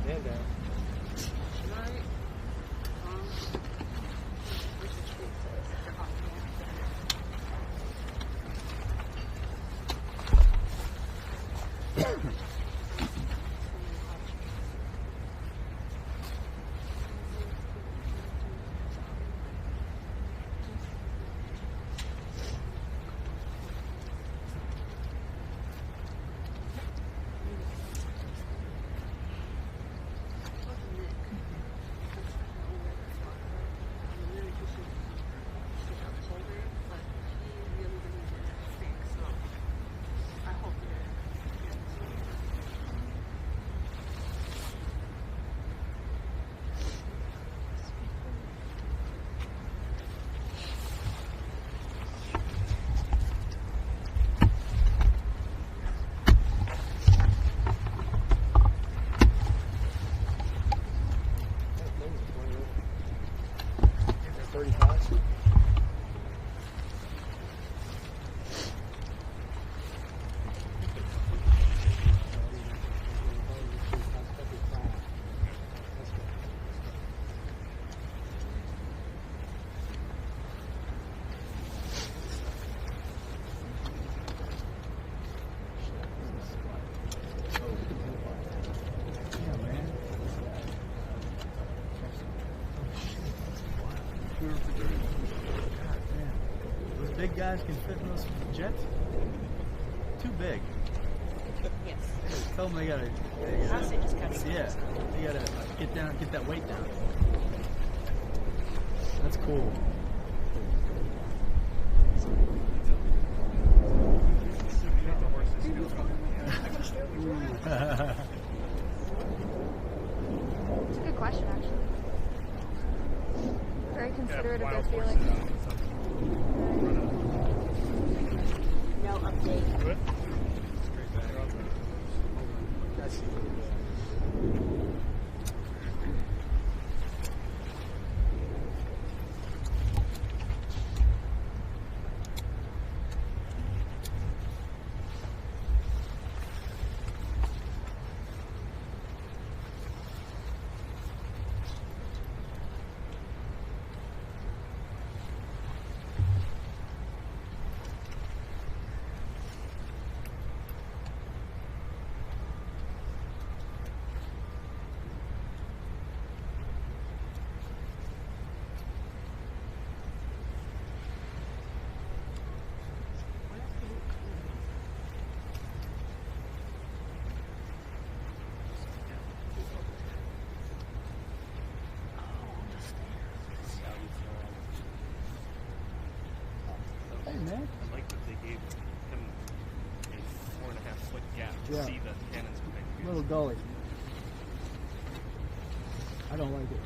hand down. Big guys can fit in those jets? Too big. Yes. Tell them they gotta Honestly, just kind of yeah, they gotta get that weight down. That's cool. It's a good question, actually. Very considerate of their feelings. no update. Good? Hey, man. I like that they gave him a 4.5-foot gap to Yeah. see the cannons coming. Little gully. I don't like it.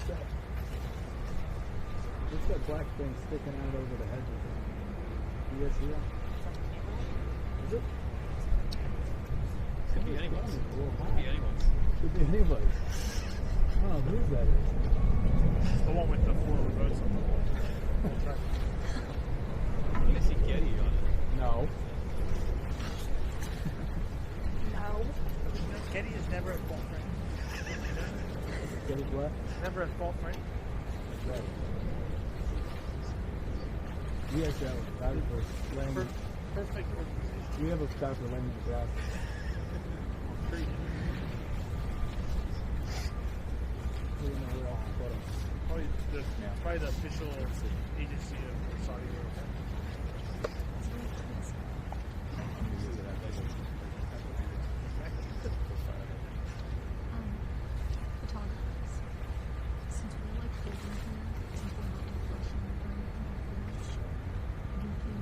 What's that? What's that black thing sticking out over the hedges? You guys see that? Is it? Could be anyone's. Could be anyone's. Could be anybody's. I don't know whose that is. It's the one with the 4 remotes on the wall. I see Getty on it. No. No. Getty is never at fault, right? Getty what? Never at fault, right? That's right. We actually have a guy for laying. Perfect organization. We have a guy for laying the grass. Crazy. We don't know where else to put him. Probably the official agency of Saudi Arabia. Photographers. Since we're like holding here, since we're not like rushing or anything like this, we can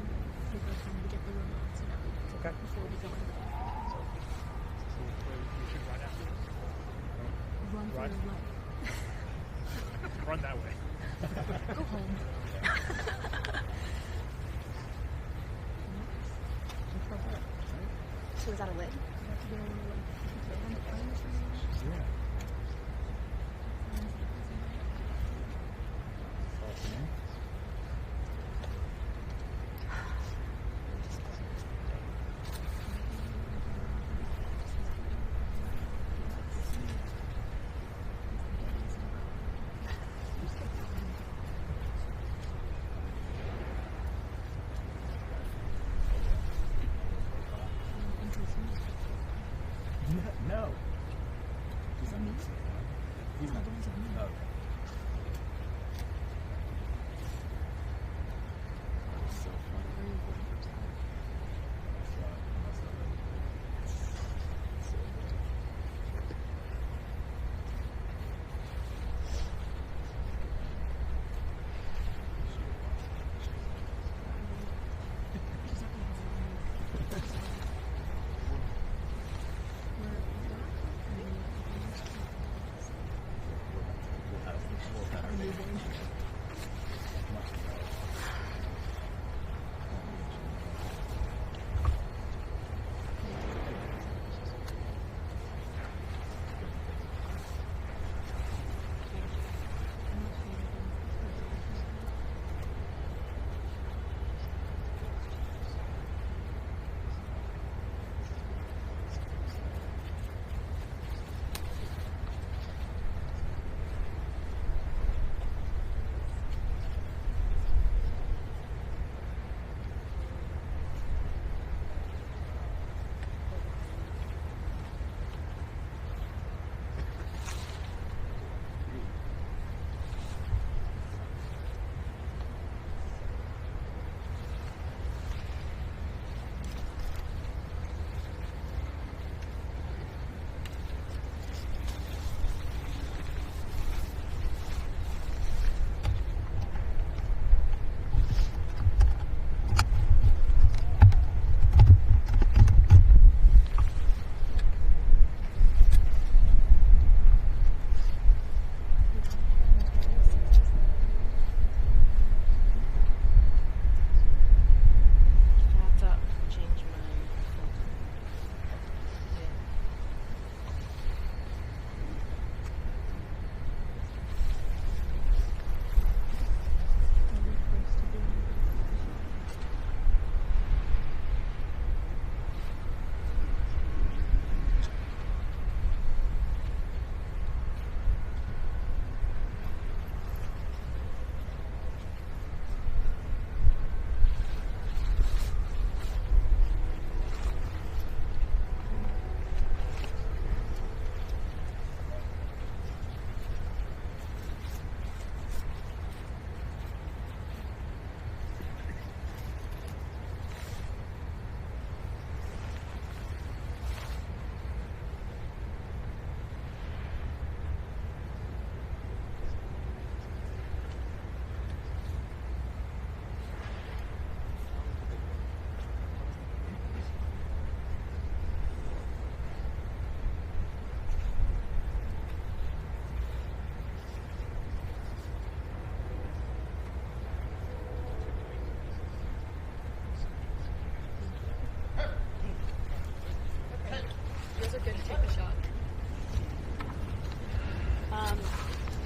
take our time to get the remotes and everything before we go in. So we should run after this. Run for Right. your life. Run that way. Go home. So is that a lid? You have to go like on the phone or something. Yeah. Awesome. No. He's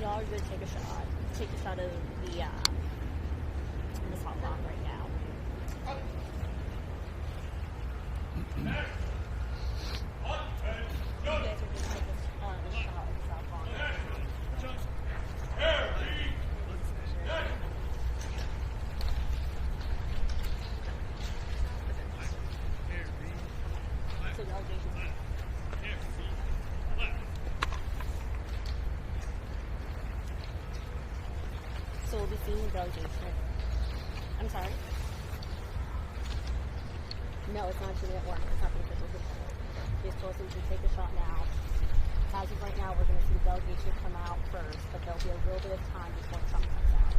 Y'all are gonna take a shot. Take a shot of the salt rock right now. You guys are gonna take a shot of salt rock. So y'all do. So we'll be seeing the delegation. I'm sorry? No, it's not shooting at one. It's not the official report. Just told us we should take a shot now. As of right now, we're going to see the delegation come out first, but there'll be a little bit of time before Trump comes out.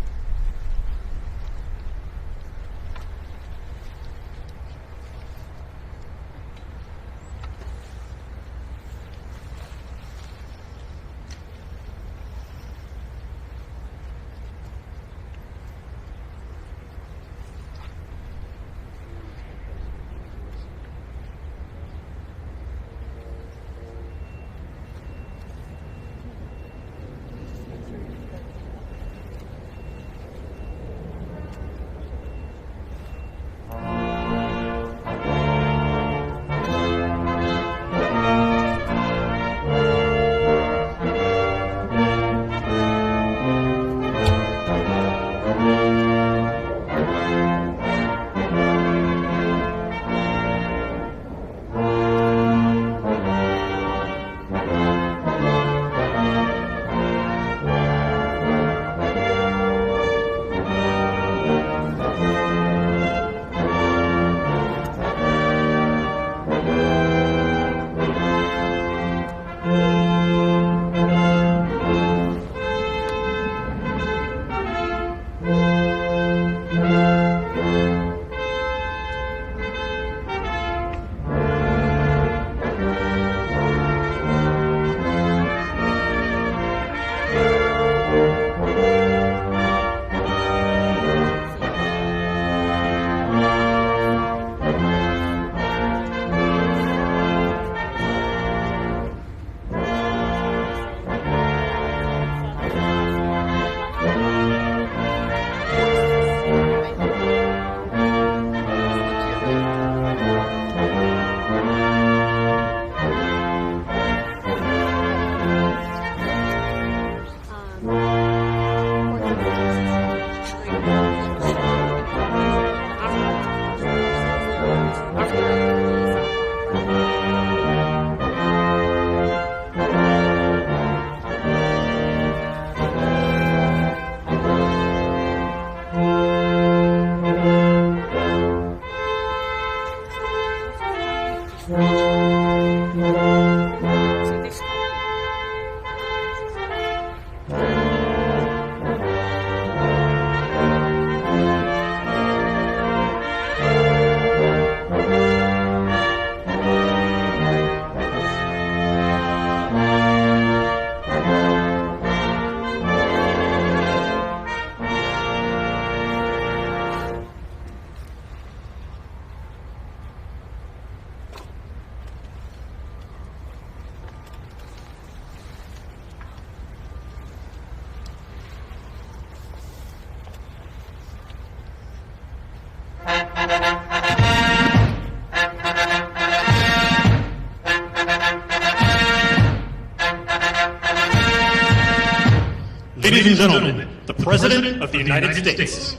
Ladies and gentlemen, the President of the United States.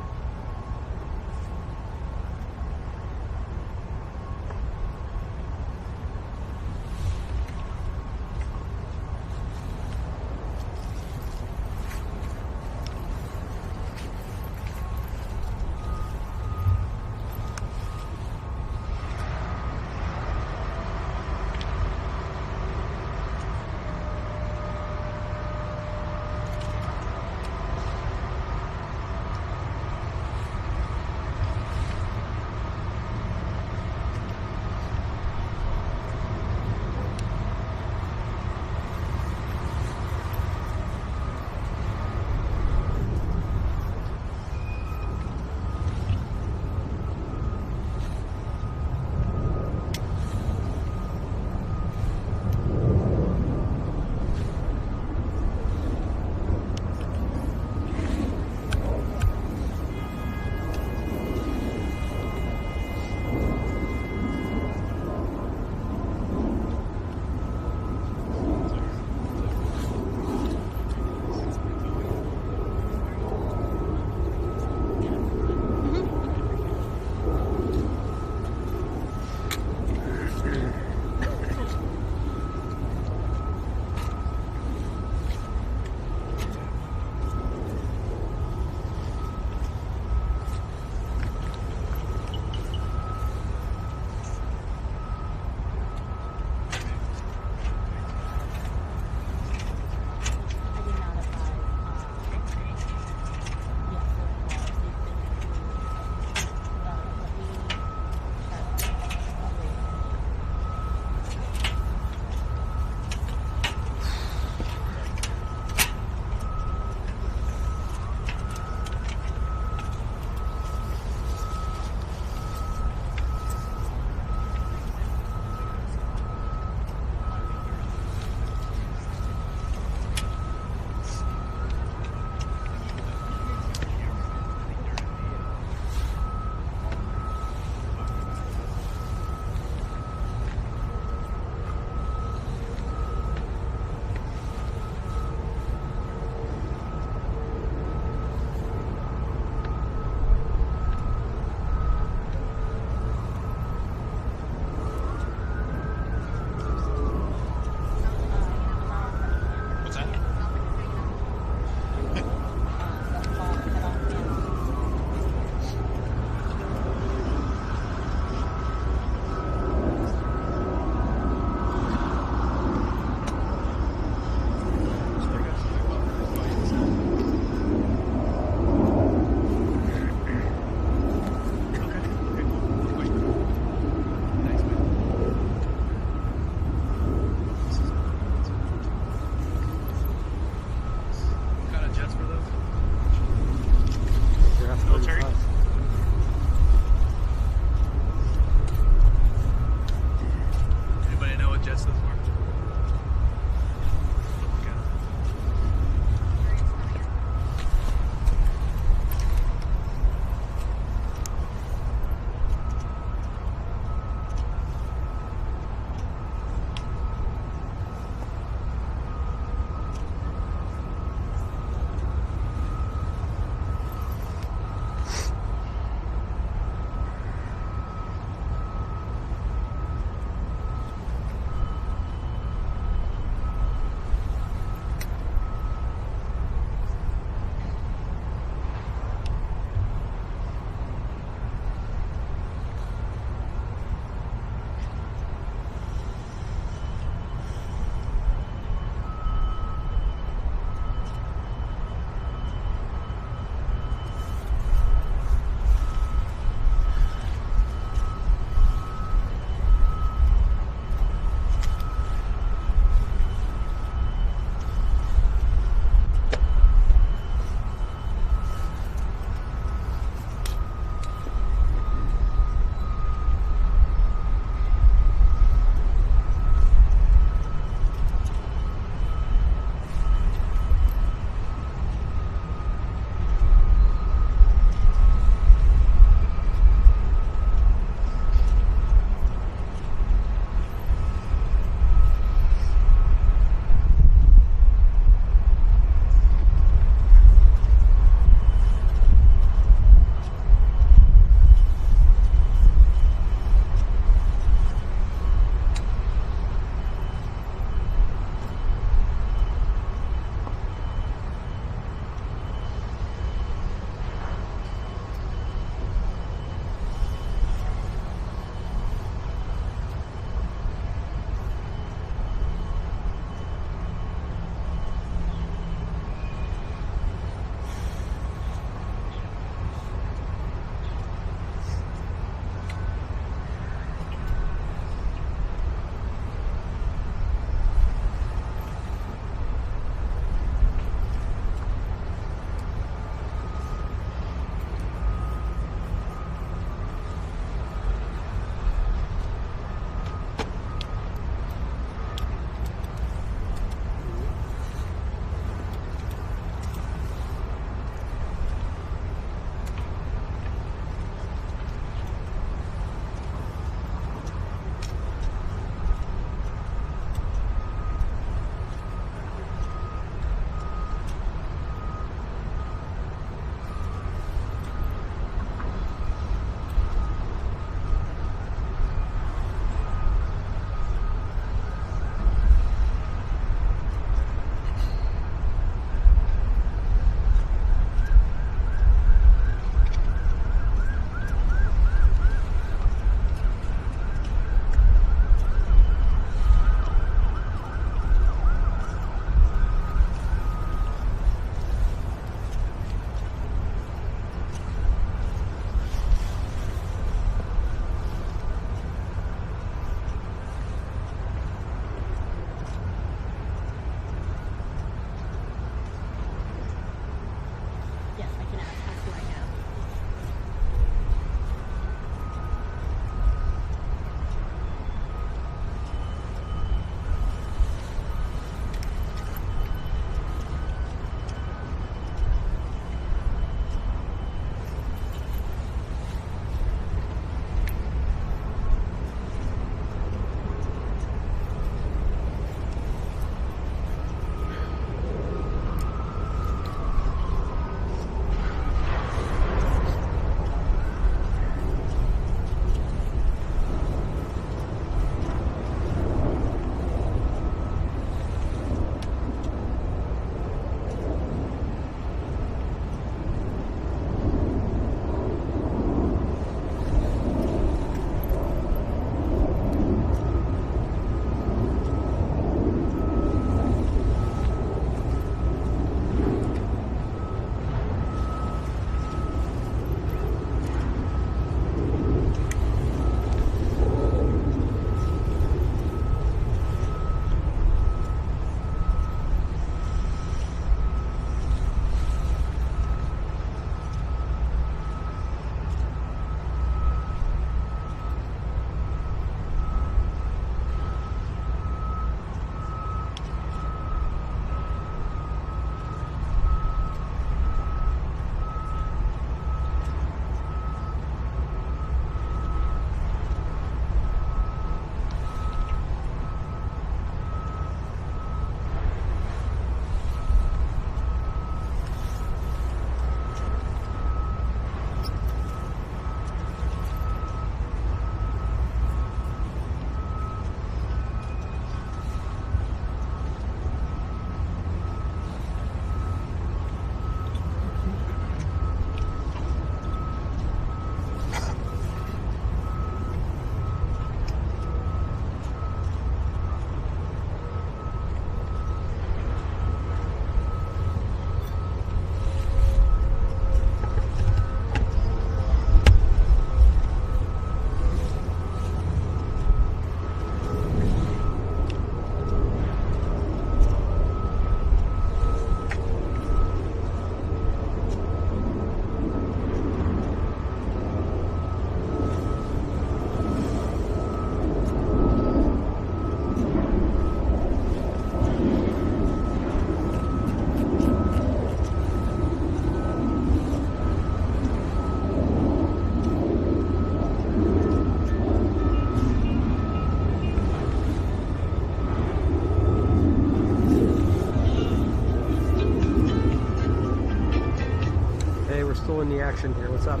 What's up?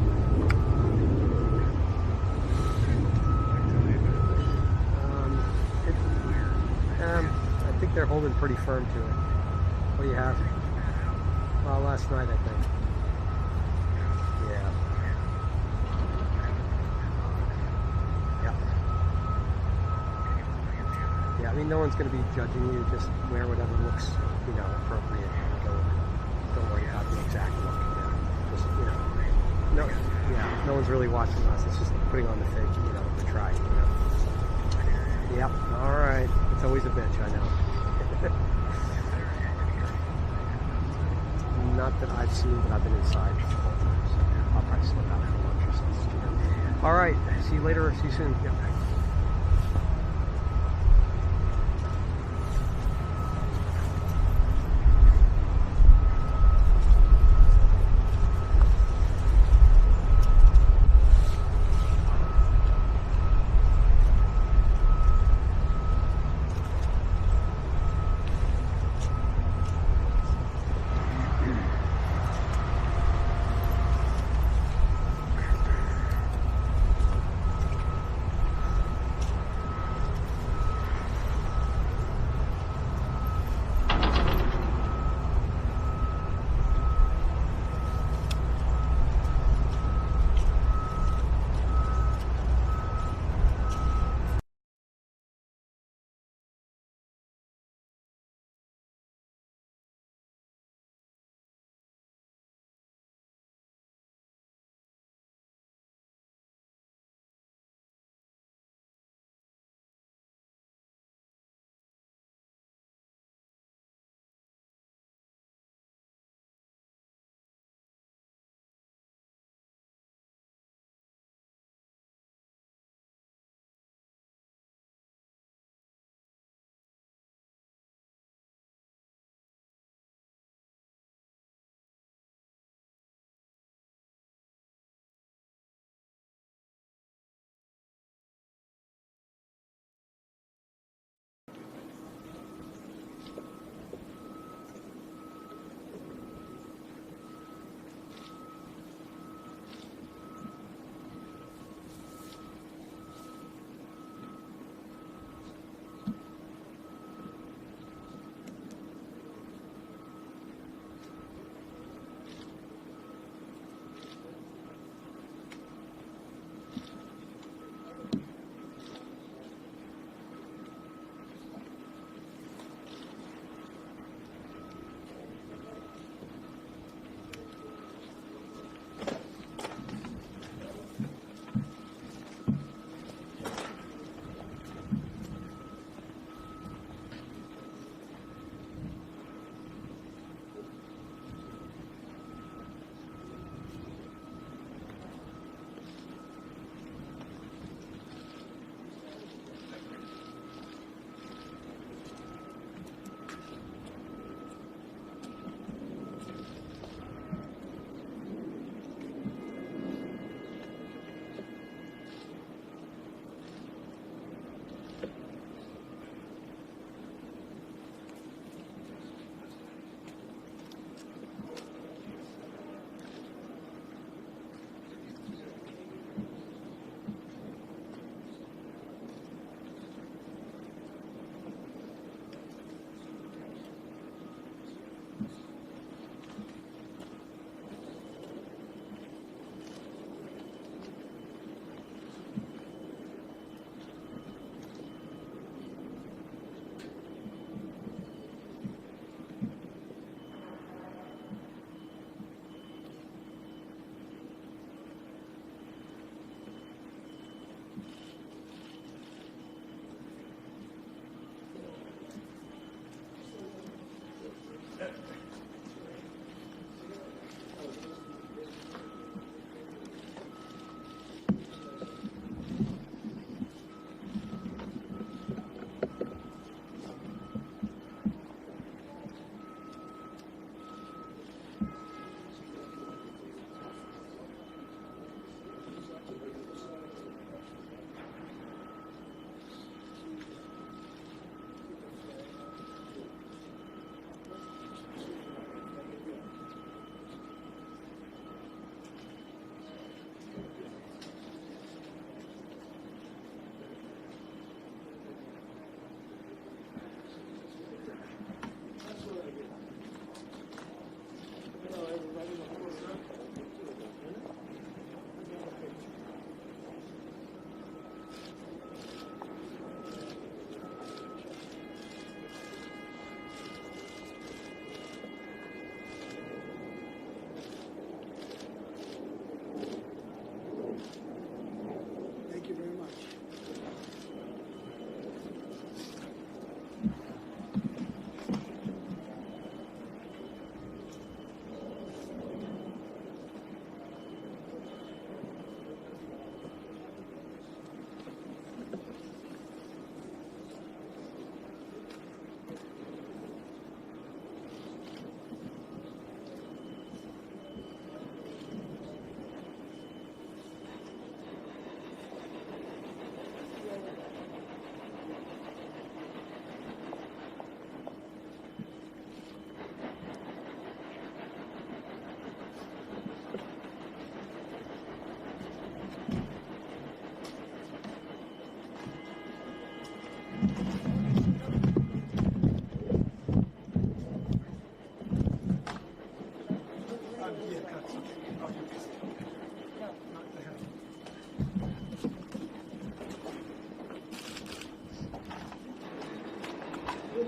I think they're holding pretty firm to it. What do you have? Well, last night, I think. Yeah. Yeah. Yeah, I mean, no one's going to be judging you. Just wear whatever looks, appropriate. Don't worry about the exact look. Just, no one's really watching us. It's just putting on the fake, the try, Yep, all right. It's always a bitch, I know. Not that I've seen, but I've been inside a couple times. I'll probably slip out for lunch or something. All right, see you later. See you soon. Yep.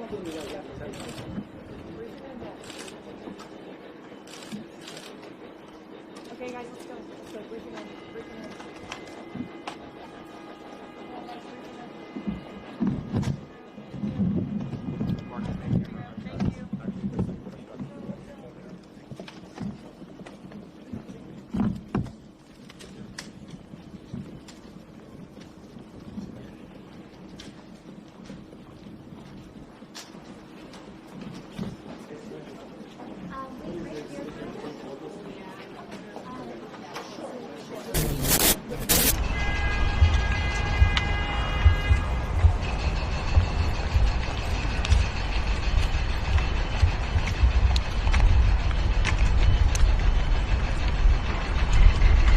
Okay, guys, let's go. Let's go. Briefing in. Briefing in.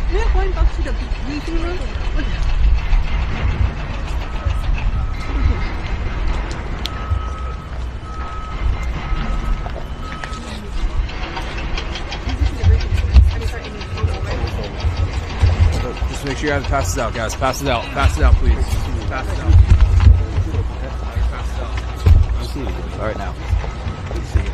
We're going back to the briefing room. Just make sure you have to pass this out, guys. Pass it out. Pass it out, please. Pass it out. Pass it out. All right, now. See you.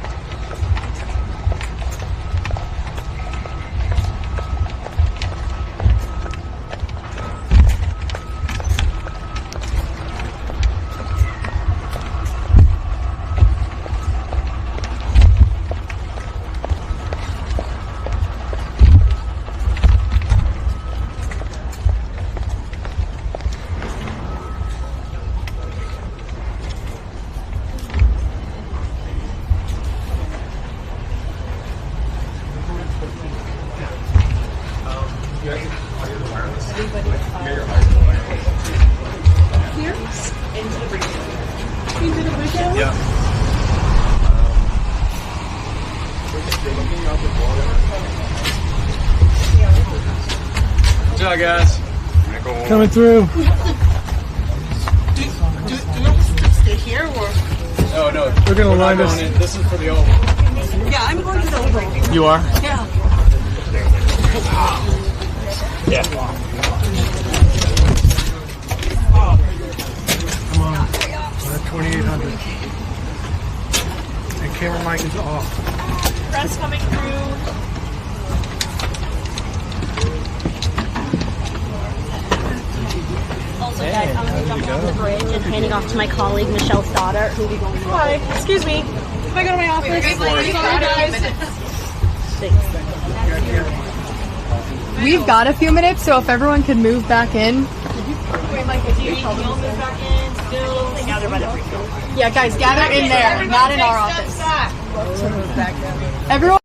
Good job, guys. Coming through. Do you want us to stay here or? Oh, no. They're gonna line us. This is for the oval. Yeah, I'm going to the oval. You are? Yeah. Yeah. Come on. We're at 2800. And camera mic is off. Press coming through. Also, guys, I'm going to jump off the bridge and handing off to my colleague, Michelle Stoddart, who will be going. Hi, excuse me. Can I go to my office? We've got a few minutes, so if everyone could move back in. Wait, Mike, do you move back in? Still? They gather by the free throw. Yeah, guys, gather in there, not in our office. Everyone.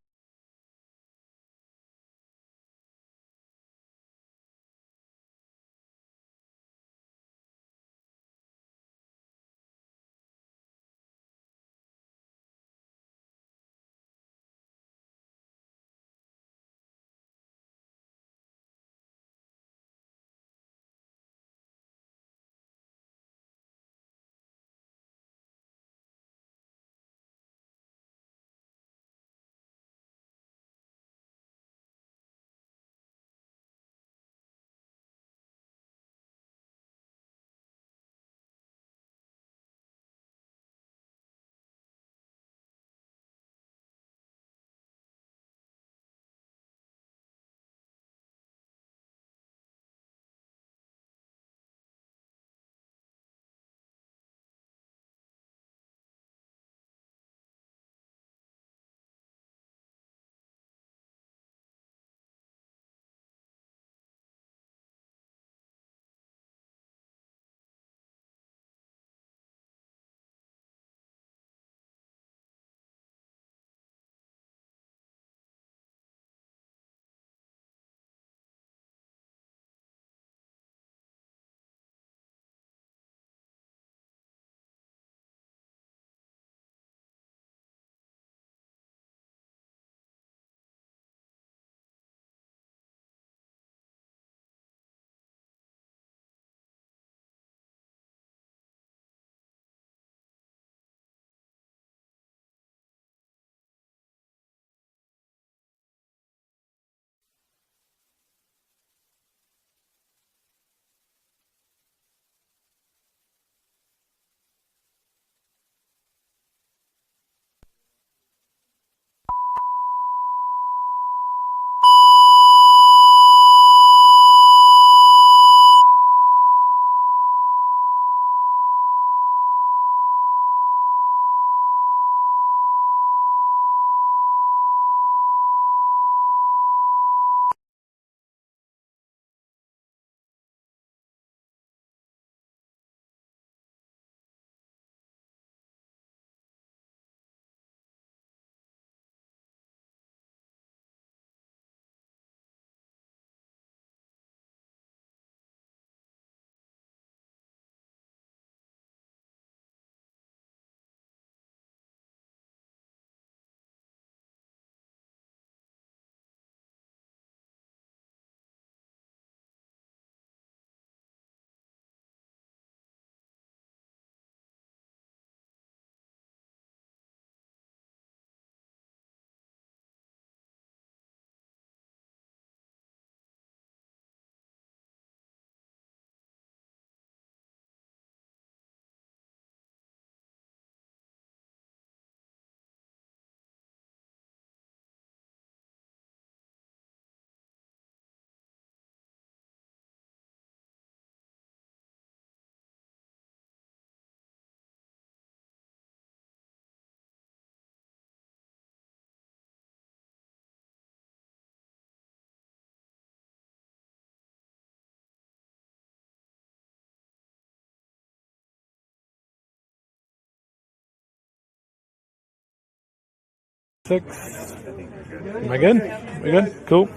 6. Am I good? We good? Cool.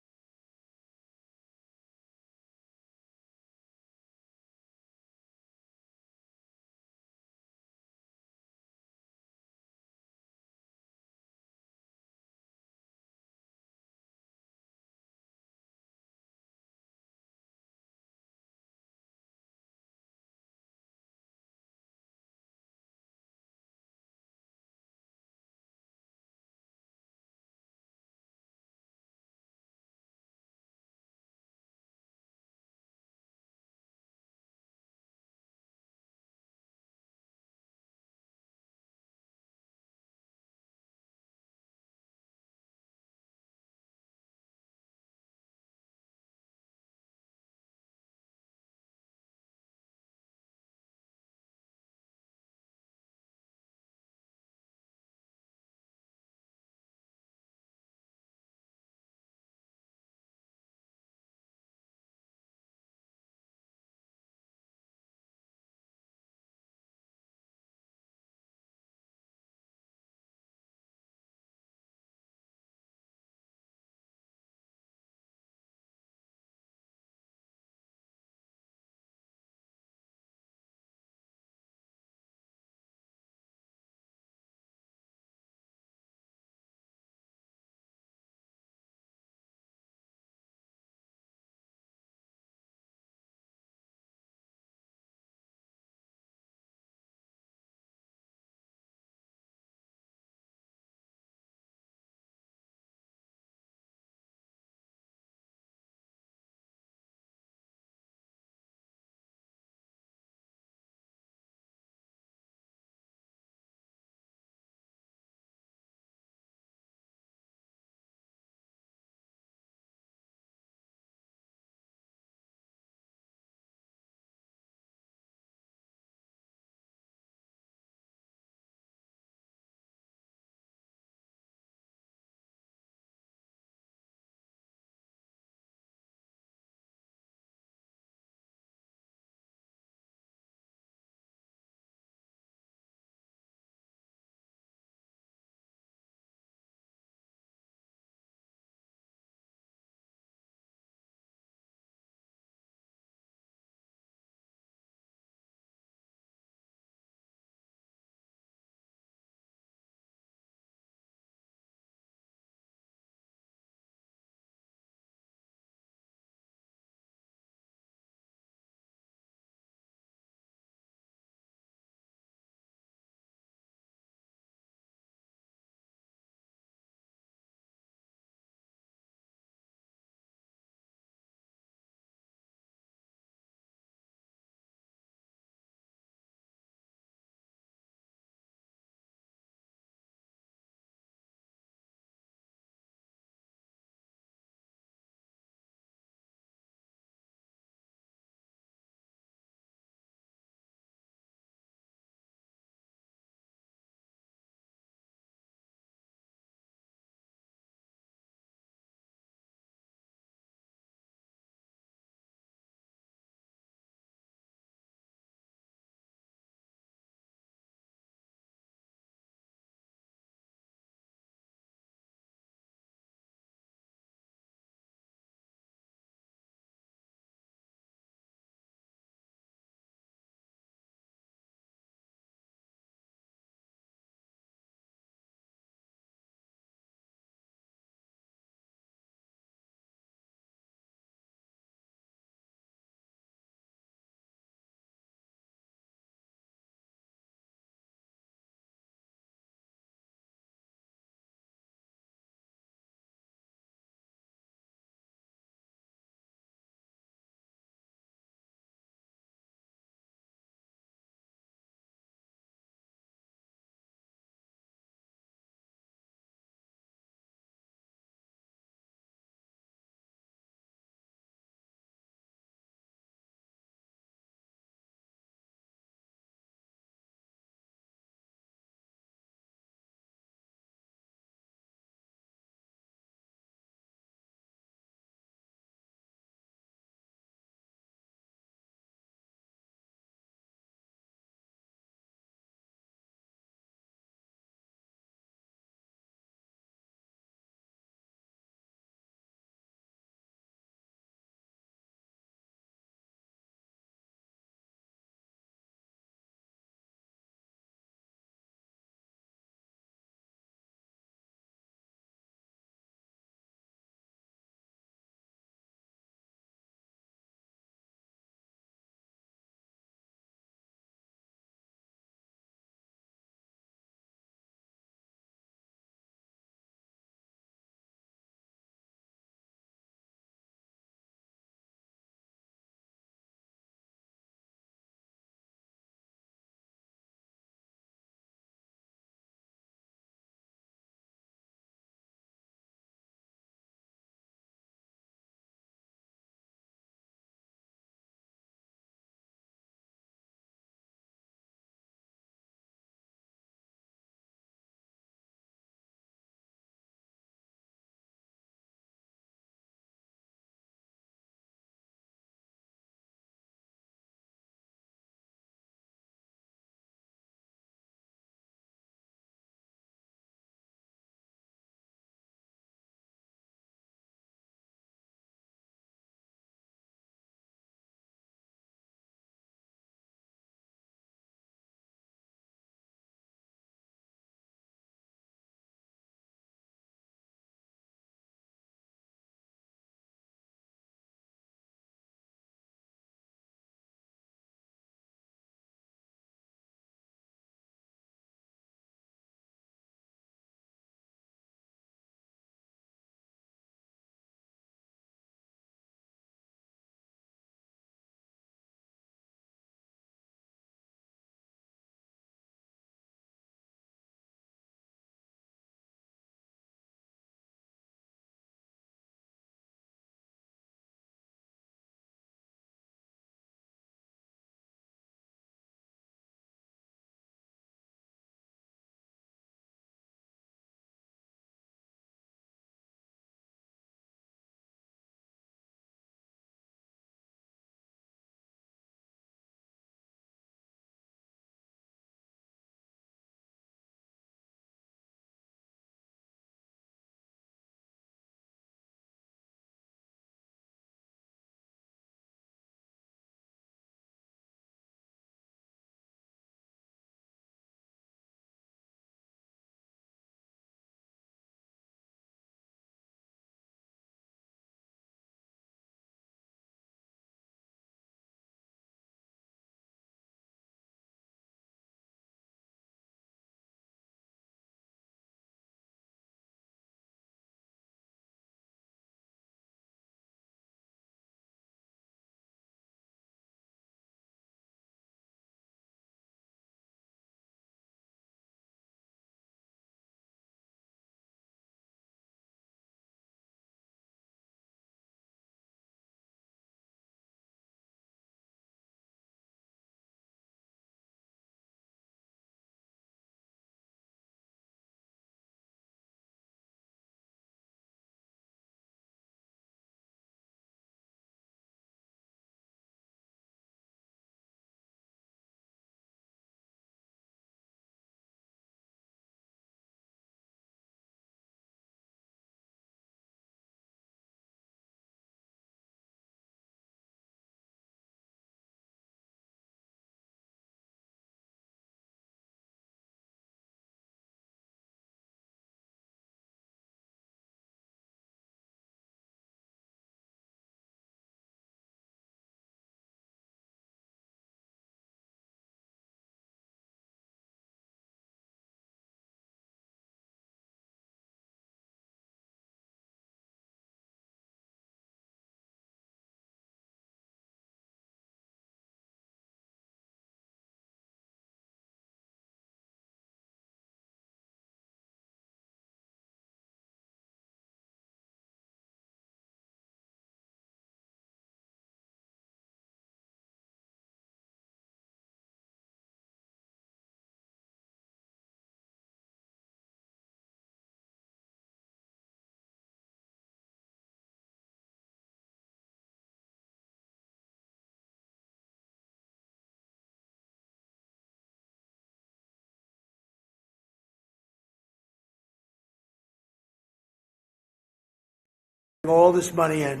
all this money in,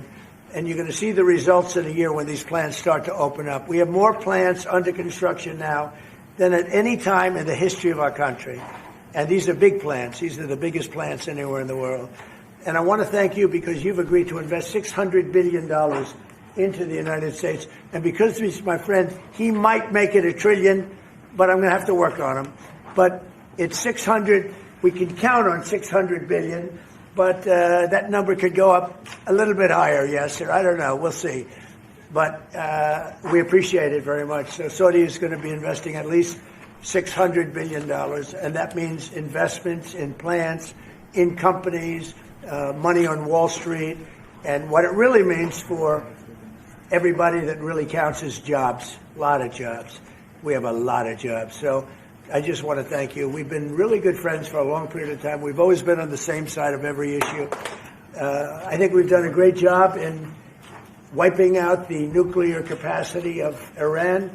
and you're going to see the results in a year when these plants start to open up. We have more plants under construction now than at any time in the history of our country. And these are big plants. These are the biggest plants anywhere in the world. And I want to thank you because you've agreed to invest $600 billion into the United States. And because he's my friend, he might make it $1 trillion, but I'm going to have to work on him. But it's 600. We can count on 600 billion. But that number could go up a little bit higher, yes, or I don't know. We'll see. But we appreciate it very much. So Saudi is going to be investing at least $600 billion, and that means investments in plants, in companies, money on Wall Street. And what it really means for everybody that really counts is jobs, a lot of jobs. We have a lot of jobs. So I just want to thank you. We've been really good friends for a long period of time. We've always been on the same side of every issue. I think we've done a great job in wiping out the nuclear capacity of Iran.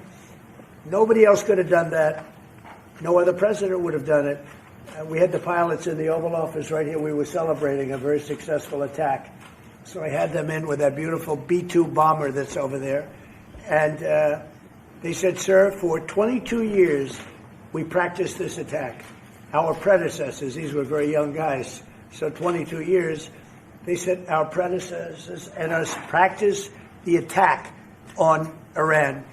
Nobody else could have done that. No other president would have done it. We had the pilots in the Oval Office right here. We were celebrating a very successful attack. So I had them in with that beautiful B-2 bomber that's over there. And they said, sir, for 22 years, we practiced this attack. Our predecessors, these were very young guys, so 22 years, they said our predecessors and us practiced the attack on Iran.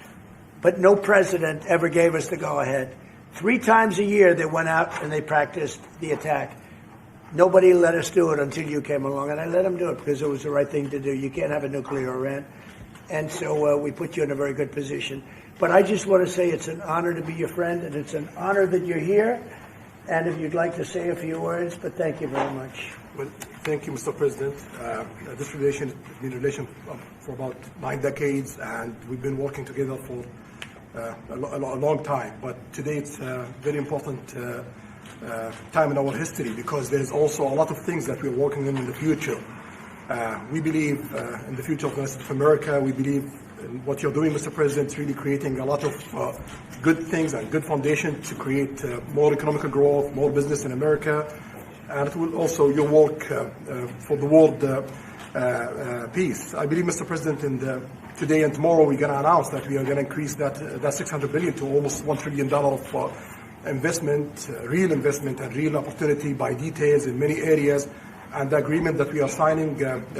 But no president ever gave us the go-ahead. 3 times a year they went out and they practiced the attack. Nobody let us do it until you came along, and I let them do it because it was the right thing to do. You can't have a nuclear Iran. And so we put you in a very good position. But I just want to say it's an honor to be your friend, and it's an honor that you're here. And if you'd like to say a few words, but thank you very much. Well, thank you, Mr. President. This relation has been a relation for about 9 decades, and we've been working together for a long time. But today it's a very important time in our history because there's also a lot of things that we're working on in the future. We believe in the future of the United States of America. We believe in what you're doing, Mr. President, really creating a lot of good things and good foundation to create more economic growth, more business in America. And it will also your work for the world peace. I believe, Mr. President, today and tomorrow we're going to announce that we are going to increase that $600 billion to almost $1 trillion of investment, real investment and real opportunity by details in many areas. And the agreement that we are signing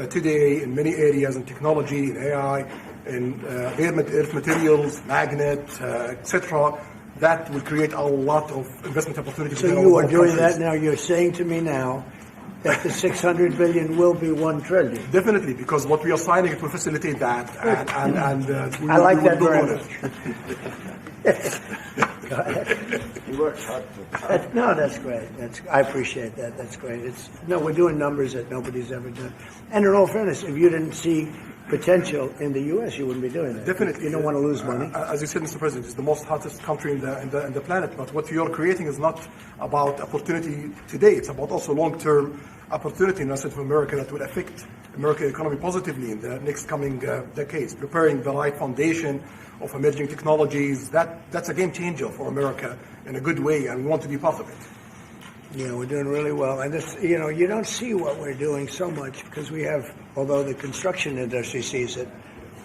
today in many areas in technology, in AI, in earth materials, magnet, etc., that will create a lot of investment opportunities. So you are doing that now. You're saying to me now that the $600 billion will be $1 trillion. Definitely, because what we are signing, it will facilitate that. And I like that very much. Go ahead. You worked hard. No, that's great. I appreciate that. That's great. We're doing numbers that nobody's ever done. And in all fairness, if you didn't see potential in the U.S., you wouldn't be doing that. Definitely. You don't want to lose money. As you said, Mr. President, it's the most hottest country in the planet. But what you're creating is not about opportunity today. It's about also long-term opportunity in the United States of America that will affect American economy positively in the next coming decades. Preparing the right foundation of emerging technologies, that's a game changer for America in a good way, and we want to be part of it. Yeah, we're doing really well. And this, you don't see what we're doing so much because we have, although the construction industry sees it.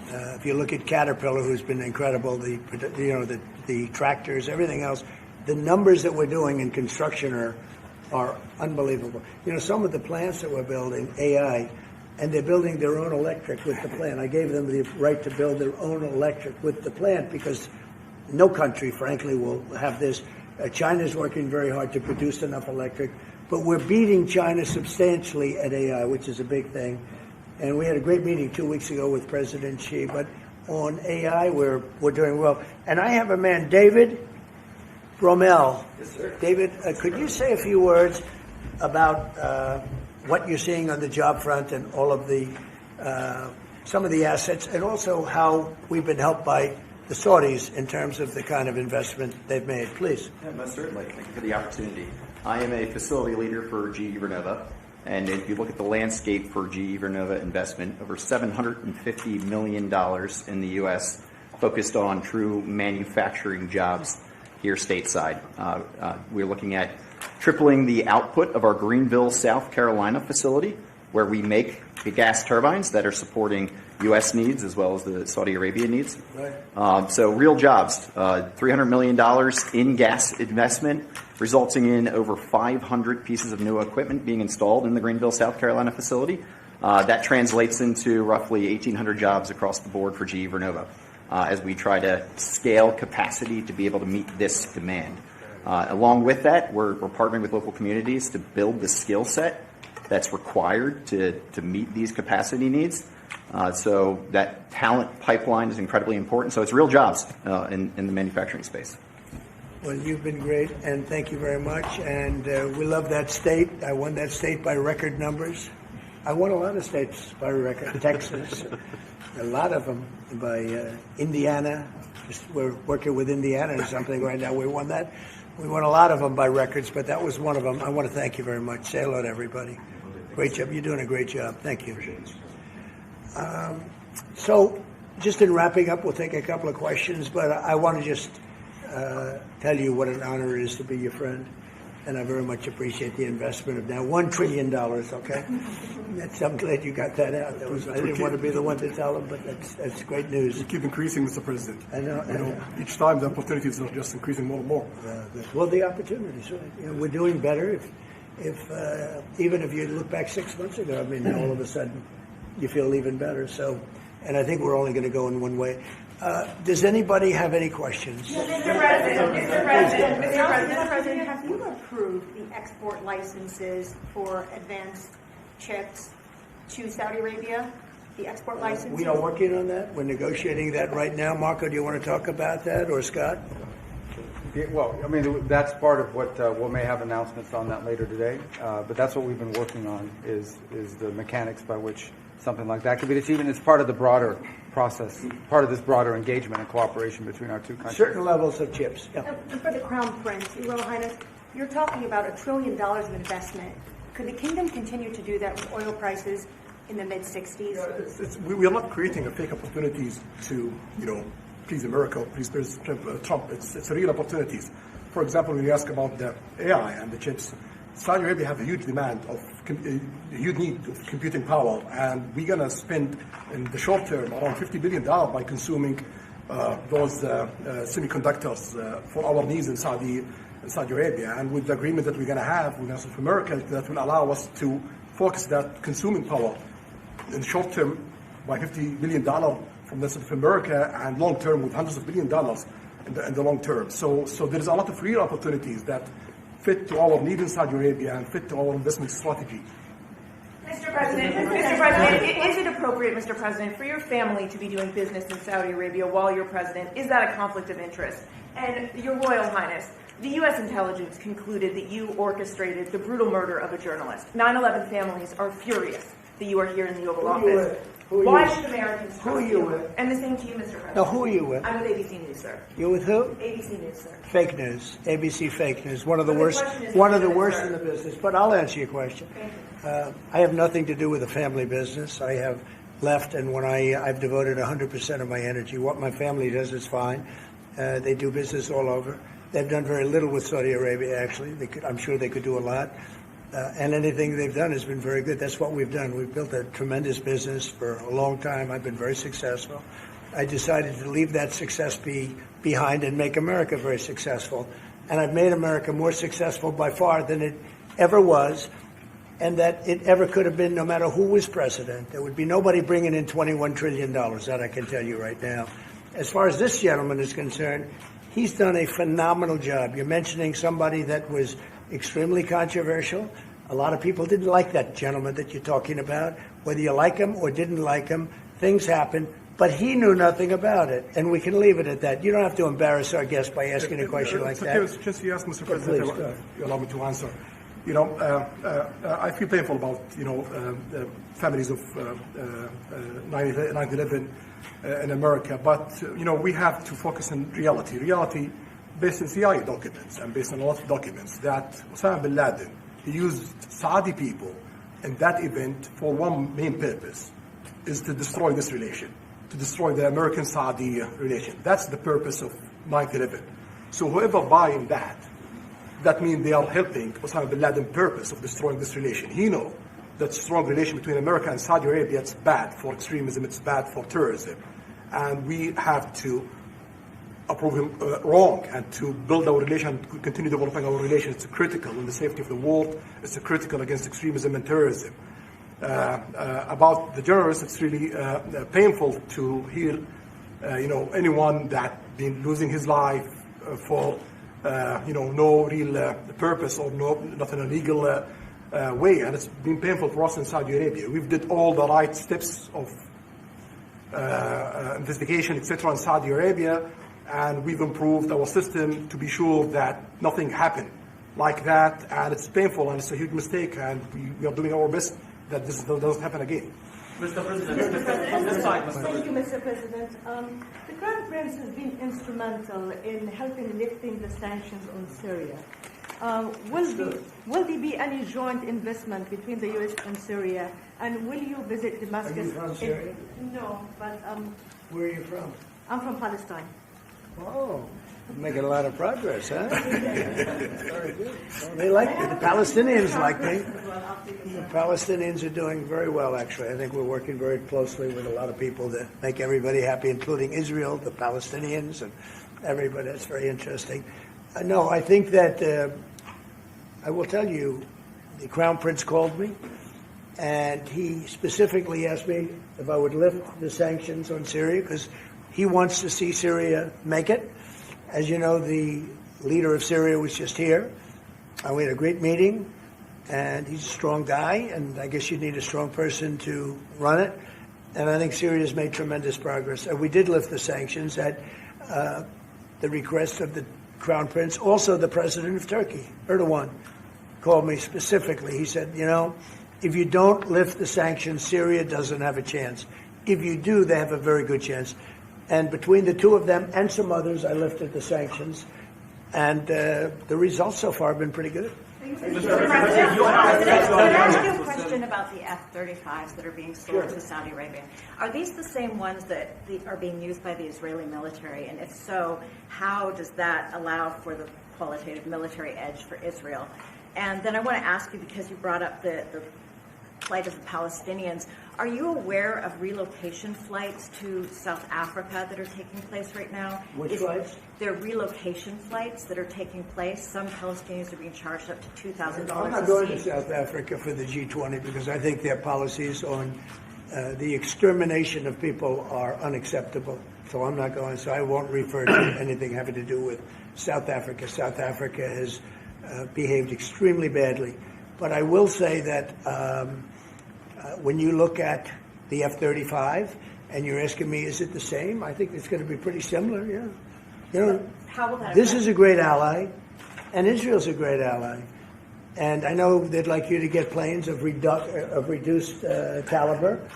If you look at Caterpillar, who's been incredible, the tractors, everything else, the numbers that we're doing in construction are unbelievable. Some of the plants that we're building, AI, and they're building their own electric with the plant. I gave them the right to build their own electric with the plant because no country, frankly, will have this. China's working very hard to produce enough electric, but we're beating China substantially at AI, which is a big thing. And we had a great meeting 2 weeks ago with President Xi, but on AI, we're doing well. And I have a man, David Rommel. Yes, sir. David, could you say a few words about what you're seeing on the job front and all of the some of the assets, and also how we've been helped by the Saudis in terms of the kind of investment they've made? Please. Yeah, most certainly. Thank you for the opportunity. I am a facility leader for GE Vernova, and if you look at the landscape for GE Vernova investment, over $750 million in the U.S. focused on true manufacturing jobs here stateside. We're looking at tripling the output of our Greenville, South Carolina facility where we make the gas turbines that are supporting U.S. needs as well as the Saudi Arabia needs. Right. So real jobs, $300 million in gas investment, resulting in over 500 pieces of new equipment being installed in the Greenville, South Carolina facility. That translates into roughly 1,800 jobs across the board for GE Vernova as we try to scale capacity to be able to meet this demand. Along with that, we're partnering with local communities to build the skill set that's required to meet these capacity needs. So that talent pipeline is incredibly important. So it's real jobs in the manufacturing space. Well, you've been great, and thank you very much. And we love that state. I won that state by record numbers. I won a lot of states by record. Texas, a lot of them by Indiana. We're working with Indiana or something right now. We won that. We won a lot of them by records, but that was one of them. I want to thank you very much. Say hello to everybody. Great job. You're doing a great job. Thank you. So just in wrapping up, we'll take a couple of questions, but I want to just tell you what an honor it is to be your friend. And I very much appreciate the investment of now $1 trillion, okay? I'm glad you got that out. I didn't want to be the one to tell them, but that's great news. We keep increasing, Mr. President. I know. Each time the opportunities are just increasing more and more. Well, the opportunities, right? You know, we're doing better. Even if you look back 6 months ago, I mean, now all of a sudden you feel even better. So, and I think we're only going to go in one way. Does anybody have any questions? Mr. President, have you approved the export licenses for advanced chips to Saudi Arabia? The export licenses? We are working on that. We're negotiating that right now. Marco, do you want to talk about that, or Scott? Yeah, well, I mean, that's part of what we may have announcements on that later today. But that's what we've been working on is the mechanics by which something like that could be achieved. And it's part of the broader process, part of this broader engagement and cooperation between our two countries. Certain levels of chips. Yeah. For the Crown Prince, Your Royal Highness, you're talking about $1 trillion of investment. Could the kingdom continue to do that with oil prices in the mid-60s? We are not creating a fake opportunities to, please America, please President Trump. It's real opportunities. For example, when you ask about the AI and the chips, Saudi Arabia have a huge demand a huge need of computing power, and we're going to spend in the short term around $50 billion by consuming those semiconductors for our needs in Saudi Arabia. And with the agreement that we're going to have with South America, that will allow us to focus that consuming power in the short term by $50 billion from South America, and long term with hundreds of $billions in the long term. So there is a lot of real opportunities that fit to our needs in Saudi Arabia and fit to our investment strategy. Mr. President, is it appropriate, Mr. President, for your family to be doing business in Saudi Arabia while you're president? Is that a conflict of interest? And Your Royal Highness, the U.S. intelligence concluded that you orchestrated the brutal murder of a journalist. 9/11 families are furious that you are here in the Oval Office. Why should Americans trust you? Who are you with? And the same to you, Mr. President. Now, who are you with? I'm with ABC News, sir. You're with who? ABC News, sir. Fake news. ABC fake news. One of the worst in the business. But I'll answer your question. I have nothing to do with the family business. I have left, and when I've devoted 100% of my energy. What my family does is fine. They do business all over. They've done very little with Saudi Arabia, actually. I'm sure they could do a lot. And anything they've done has been very good. That's what we've done. We've built a tremendous business for a long time. I've been very successful. I decided to leave that success behind and make America very successful. And I've made America more successful by far than it ever was, and that it ever could have been no matter who was president. There would be nobody bringing in $21 trillion, that I can tell you right now. As far as this gentleman is concerned, he's done a phenomenal job. You're mentioning somebody that was extremely controversial. A lot of people didn't like that gentleman that you're talking about. Whether you like him or didn't like him, things happen. But he knew nothing about it, and we can leave it at that. You don't have to embarrass our guest by asking a question like that. Just you ask, Mr. President, you allow me to answer. I feel painful about the families of 9/11 in America, but we have to focus on reality. Reality based on CIA documents and based on a lot of documents that Osama bin Laden, he used Saudi people in that event for one main purpose, is to destroy this relation, to destroy the American-Saudi relation. That's the purpose of 9/11. So whoever buying that means they are helping Osama bin Laden's purpose of destroying this relation. He knows that strong relation between America and Saudi Arabia, it's bad for extremism, it's bad for terrorism. And we have to approve him wrong and to build our relation, continue developing our relation. It's critical in the safety of the world. It's critical against extremism and terrorism. About the journalists, it's really painful to hear, anyone that been losing his life for, no real purpose or not in a legal way. And it's been painful for us in Saudi Arabia. We've did all the right steps of investigation, etc., in Saudi Arabia, and we've improved our system to be sure that nothing happened like that. And it's painful and it's a huge mistake, and we are doing our best that this doesn't happen again. Mr. President, Thank you, Mr. President. The Crown Prince has been instrumental in helping lifting the sanctions on Syria. Will there be any joint investment between the U.S. and Syria? And will you visit Damascus? Are you from Syria? No, but Where are you from? I'm from Palestine. Oh, making a lot of progress, huh? Very good. Well, they like me. The Palestinians like me. The Palestinians are doing very well, actually. I think we're working very closely with a lot of people to make everybody happy, including Israel, the Palestinians, and everybody. That's very interesting. No, I think that I will tell you, the Crown Prince called me, and he specifically asked me if I would lift the sanctions on Syria, because he wants to see Syria make it. As you know, the leader of Syria was just here. We had a great meeting, and he's a strong guy, and I guess you need a strong person to run it. And I think Syria has made tremendous progress. We did lift the sanctions at the request of the Crown Prince. Also, the president of Turkey, Erdogan, called me specifically. He said, if you don't lift the sanctions, Syria doesn't have a chance. If you do, they have a very good chance. And between the two of them and some others, I lifted the sanctions. And the results so far have been pretty good. Mr. President, can I ask you a question about the F-35s that are being sold to Saudi Arabia? Are these the same ones that are being used by the Israeli military? And if so, how does that allow for the qualitative military edge for Israel? And then I want to ask you, because you brought up the plight of the Palestinians, are you aware of relocation flights to South Africa that are taking place right now? Which flights? There are relocation flights that are taking place. Some Palestinians are being charged up to $2,000 I'm not going to South Africa for the G20 because I think their policies on the extermination of people are unacceptable. So I'm not going. So I won't refer to anything having to do with South Africa. South Africa has behaved extremely badly. But I will say that when you look at the F-35 and you're asking me, is it the same? I think it's going to be pretty similar, yeah. How will that This is a great ally, and Israel's a great ally. And I know they'd like you to get planes of reduced caliber.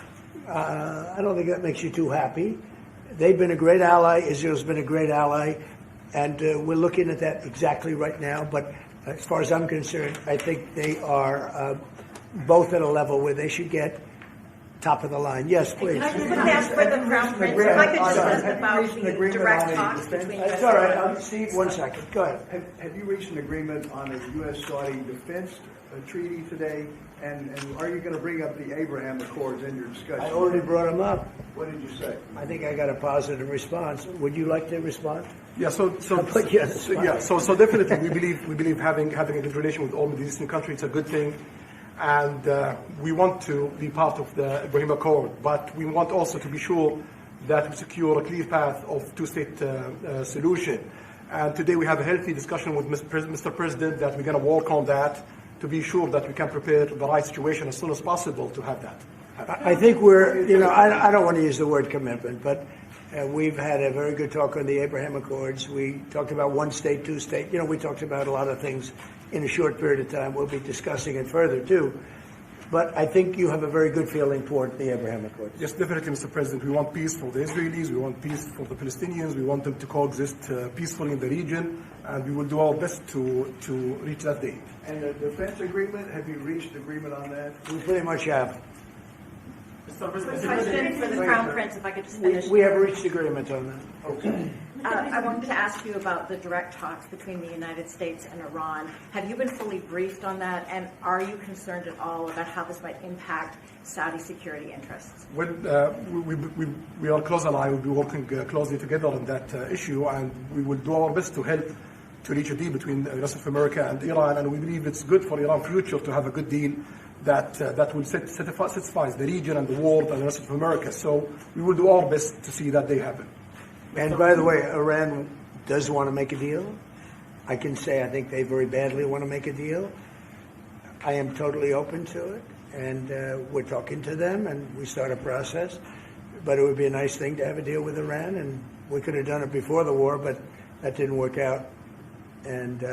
I don't think that makes you too happy. They've been a great ally. Israel's been a great ally. And we're looking at that exactly right now. But as far as I'm concerned, I think they are both at a level where they should get top of the line. Yes, please. Can I just ask for the Crown Prince, if I could just ask about the direct talks between U.S. That's all right. Steve, 1 second. Go ahead. Have you reached an agreement on a U.S.-Saudi defense treaty today? And are you going to bring up the Abraham Accords in your discussion? I already brought them up. What did you say? I think I got a positive response. Would you like to respond? Yeah, so definitely we believe having a good relation with all Middle Eastern countries is a good thing, and we want to be part of the Ibrahim Accord, but we want also to be sure that we secure a clear path of two-state solution. And today we have a healthy discussion with Mr. President that we're going to work on that to be sure that we can prepare the right situation as soon as possible to have that. I think we're, I don't want to use the word commitment, but we've had a very good talk on the Abraham Accords. We talked about one state, two state. We talked about a lot of things in a short period of time. We'll be discussing it further, too. But I think you have a very good feeling toward the Abraham Accords. Yes, definitely, Mr. President. We want peace for the Israelis. We want peace for the Palestinians. We want them to coexist peacefully in the region. And we will do our best to reach that day. And the defense agreement, have you reached agreement on that? We pretty much have. Question for the Crown Prince, if I could just finish. We have reached agreement on that. Okay. I wanted to ask you about the direct talks between the United States and Iran. Have you been fully briefed on that, and are you concerned at all about how this might impact Saudi security interests? Well, we are close allies. We'll be working closely together on that issue, and we will do our best to help to reach a deal between the rest of America and Iran. And we believe it's good for Iran's future to have a good deal that will satisfy the region and the world and the rest of America. So we will do our best to see that they happen. And by the way, Iran does want to make a deal. I can say I think they very badly want to make a deal. I am totally open to it, and we're talking to them, and we start a process. But it would be a nice thing to have a deal with Iran, and we could have done it before the war, but that didn't work out. And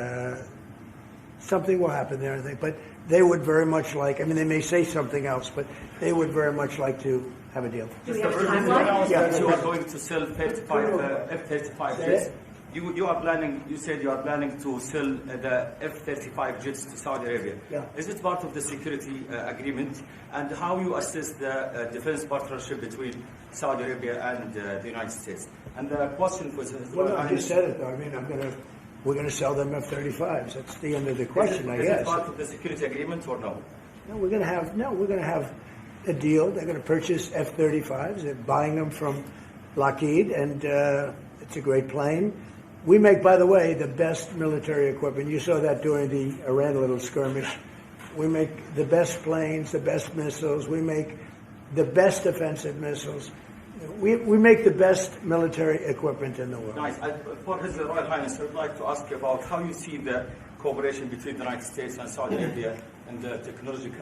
something will happen there, I think. But they would very much like, I mean, they may say something else, but they would very much like to have a deal. Mr. President, you announced that you are going to sell 35 F-35 jets. You are planning. You said you are planning to sell the F-35 jets to Saudi Arabia. Yeah. Is it part of the security agreement? And how you assess the defense partnership between Saudi Arabia and the United States? And the question was. Well, no, I just said it though. I mean, we're going to sell them F-35s. That's the end of the question, I guess. Is it part of the security agreement or no? No, we're going to have a deal. They're going to purchase F-35s. They're buying them from Lockheed, and it's a great plane. We make, by the way, the best military equipment. You saw that during the Iran little skirmish. We make the best planes, the best missiles. We make the best defensive missiles. We make the best military equipment in the world. Nice. For His Royal Highness, I would like to ask you about how you see the cooperation between the United States and Saudi Arabia in the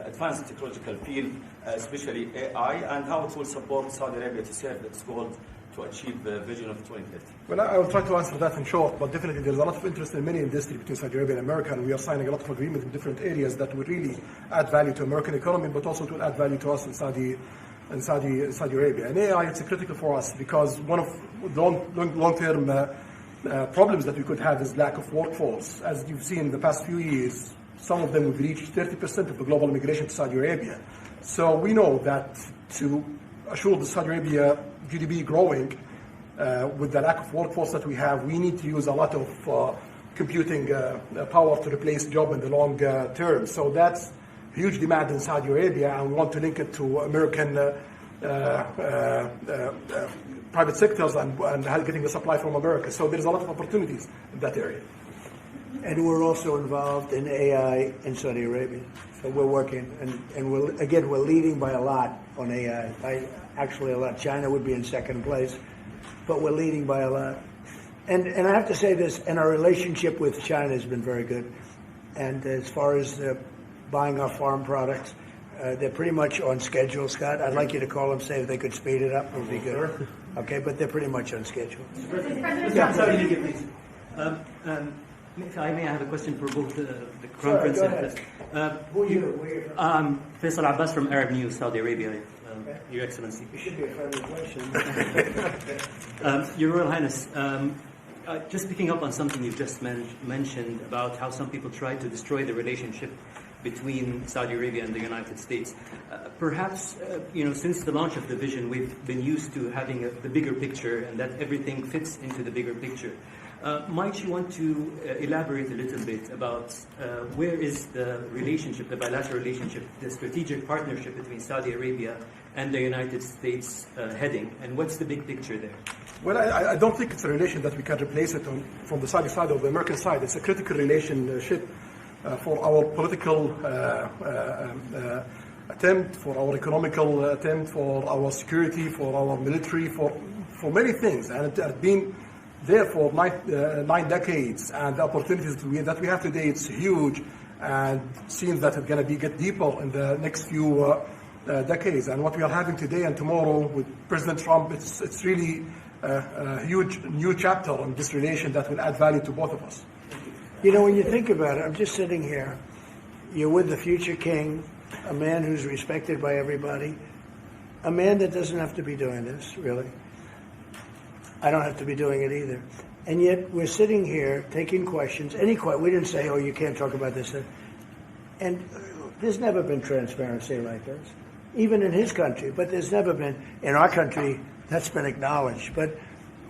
advanced technological field, especially AI, and how it will support Saudi Arabia to serve its goal to achieve the vision of 2050. Well, I will try to answer that in short, but definitely there's a lot of interest in many industries between Saudi Arabia and America, and we are signing a lot of agreements in different areas that will really add value to American economy, but also to add value to us in Saudi Arabia. And AI, it's critical for us because one of the long-term problems that we could have is lack of workforce. As you've seen in the past few years, some of them have reached 30% of the global migration to Saudi Arabia. So we know that to assure the Saudi Arabia GDP growing with the lack of workforce that we have, we need to use a lot of computing power to replace job in the long term. So that's huge demand in Saudi Arabia, and we want to link it to American private sectors and getting the supply from America. So there's a lot of opportunities in that area. And we're also involved in AI in Saudi Arabia. So we're working, and we're leading by a lot on AI. Actually a lot. China would be in second place, but we're leading by a lot. And I have to say this, and our relationship with China has been very good. And as far as buying our farm products, they're pretty much on schedule, Scott. I'd like you to call them, say if they could speed it up, it would be good. Okay, but they're pretty much on schedule. If I may, I have a question for both the Crown Prince and Who are you? I'm Faisal Abbas from Arab News, Saudi Arabia, Your Excellency. It should be a friendly question. Your Royal Highness, just picking up on something you've just mentioned about how some people try to destroy the relationship between Saudi Arabia and the United States. Perhaps, since the launch of the vision, we've been used to having the bigger picture and that everything fits into the bigger picture. Might you want to elaborate a little bit about where is the relationship, the bilateral relationship, the strategic partnership between Saudi Arabia and the United States heading, and what's the big picture there? Well, I don't think it's a relation that we can replace it from the Saudi side or the American side. It's a critical relationship for our political attempt, for our economical attempt, for our security, for our military, for many things. And it has been there for 9 decades, and the opportunities that we have today, it's huge, and seems that it's going to get deeper in the next few decades. And what we are having today and tomorrow with President Trump, it's really a huge new chapter in this relation that will add value to both of us. When you think about it, I'm just sitting here. You're with the future king, a man who's respected by everybody, a man that doesn't have to be doing this, really. I don't have to be doing it either. And yet we're sitting here taking questions. We didn't say, oh, you can't talk about this. And there's never been transparency like this, even in his country. But there's never been, in our country, that's been acknowledged. But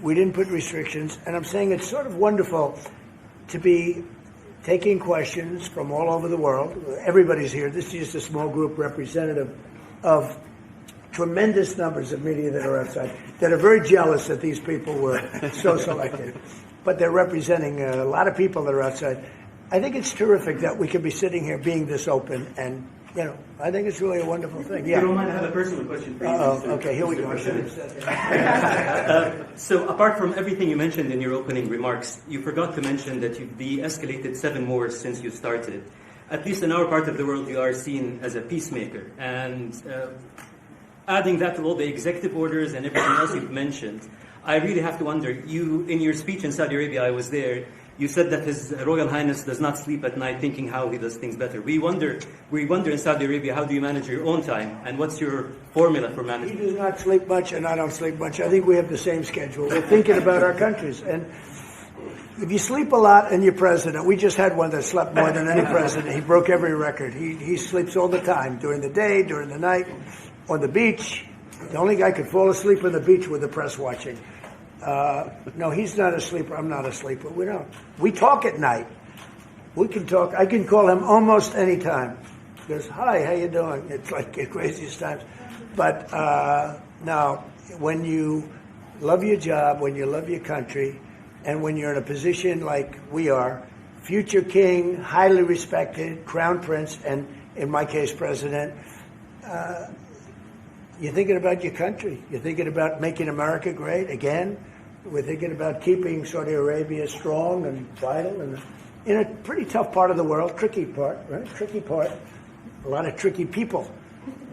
We didn't put restrictions. And I'm saying it's sort of wonderful to be taking questions from all over the world. Everybody's here. This is just a small group representative of tremendous numbers of media that are outside that are very jealous that these people were so selected. But they're representing a lot of people that are outside. I think it's terrific that we can be sitting here being this open, and I think it's really a wonderful thing. Yeah. If you don't mind, I have a personal question for you. Okay, here we go. I should have said that. So apart from everything you mentioned in your opening remarks, you forgot to mention that you've de-escalated 7 wars since you started. At least in our part of the world, you are seen as a peacemaker. And adding that to all the executive orders and everything else you've mentioned, I really have to wonder, in your speech in Saudi Arabia, I was there, you said that His Royal Highness does not sleep at night thinking how he does things better. We wonder in Saudi Arabia, how do you manage your own time? And what's your formula for managing? He does not sleep much, and I don't sleep much. I think we have the same schedule. We're thinking about our countries. And if you sleep a lot and you're president, we just had one that slept more than any president. He broke every record. He sleeps all the time, during the day, during the night, on the beach. The only guy could fall asleep on the beach with the press watching. No, he's not a sleeper. I'm not a sleeper. We don't. We talk at night. We can talk. I can call him almost any time. He goes, "Hi, how you doing?" It's like the craziest times. But now, when you love your job, when you love your country, and when you're in a position like we are, future king, highly respected, crown prince, and in my case, president, you're thinking about your country. You're thinking about making America great again. We're thinking about keeping Saudi Arabia strong and vital, and in a pretty tough part of the world, tricky part, right? Tricky part. A lot of tricky people.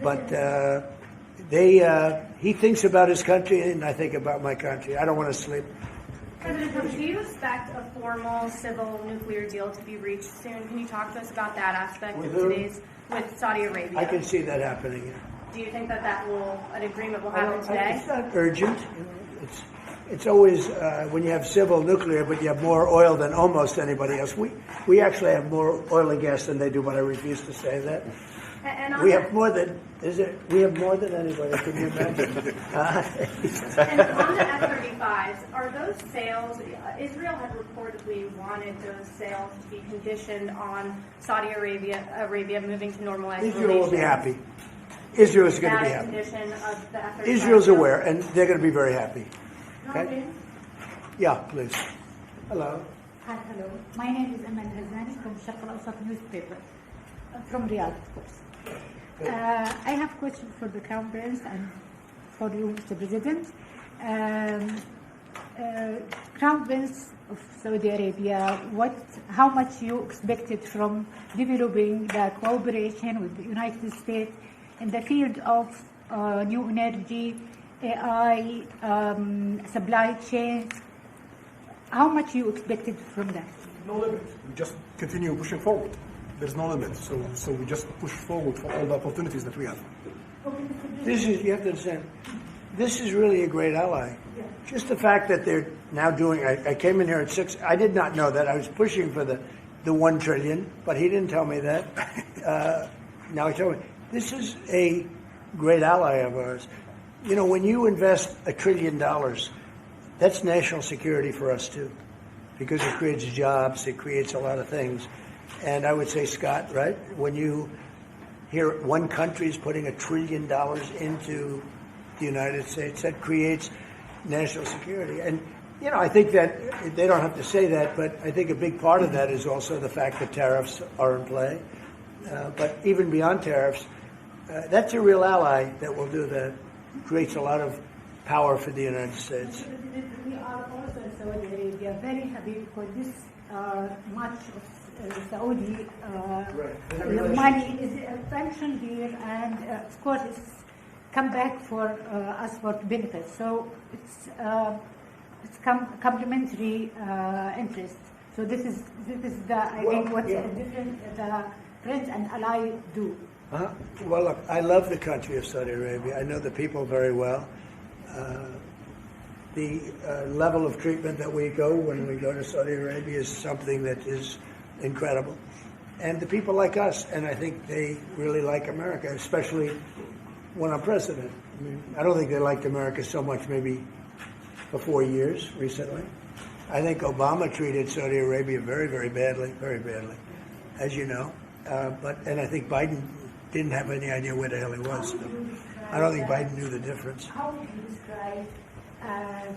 But he thinks about his country, and I think about my country. I don't want to sleep. President Trump, do you expect a formal civil nuclear deal to be reached soon? Can you talk to us about that aspect With of who? today's with Saudi Arabia? I can see that happening. Do you think that an agreement will happen today? It's not urgent. It's always when you have civil nuclear, but you have more oil than almost anybody else. We actually have more oil and gas than they do, but I refuse to say that. We have more than anybody. Can you imagine? And on the F-35s, are those sales? Israel had reportedly wanted those sales to be conditioned on Saudi Arabia moving to normalized relations. Israel will be happy. Israel is going to be happy. Condition of the F-35 Israel's aware, and they're going to be very happy. Okay? Yeah, please. Hello. Hi, hello. My name is Amal Hazani from Sharq al-Awsat newspaper, from Riyadh, of course. I have a question for the Crown Prince and for you, Mr. President. Crown Prince of Saudi Arabia, how much you expected from developing the cooperation with the United States in the field of new energy, AI, supply chains? How much you expected from that? No limit. We just continue pushing forward. There's no limit. So we just push forward for all the opportunities that we have. You have to understand, this is really a great ally. Just the fact that they're now doing, I came in here at 6, I did not know that. I was pushing for the 1 trillion, but he didn't tell me that. Now he told me. This is a great ally of ours. You know, when you invest $1 trillion, that's national security for us too, because it creates jobs, it creates a lot of things. And I would say, Scott, right, when you hear one country is putting $1 trillion into the United States, that creates national security. And, you know, I think that they don't have to say that, but I think a big part of that is also the fact that tariffs are in play. But even beyond tariffs, that's a real ally that will do that. Creates a lot of power for the United States. We are also in Saudi Arabia very happy because this much of Saudi money is pension here, and of course it's come back for us for benefits. So it's complementary interest. So this is I think what the friends and allies do. Well, look, I love the country of Saudi Arabia. I know the people very well. The level of treatment that we go when we go to Saudi Arabia is something that is incredible. And the people like us, and I think they really like America, especially when I'm president. I mean, I don't think they liked America so much maybe for 4 years recently. I think Obama treated Saudi Arabia very, very badly, as you know. And I think Biden didn't have any idea where the hell he was. I don't think Biden knew the difference. How would you describe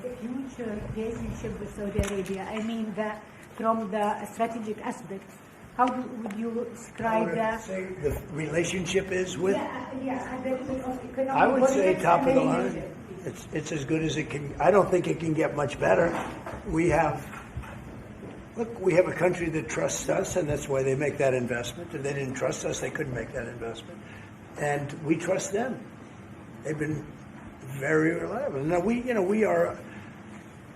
the future relationship with Saudi Arabia? I mean, from the strategic aspects. How would you describe that? The relationship is with? I I would say top of the line. It's as good as it can. I don't think it can get much better. We have a country that trusts us, and that's why they make that investment. If they didn't trust us, they couldn't make that investment. And we trust them. They've been very reliable. Now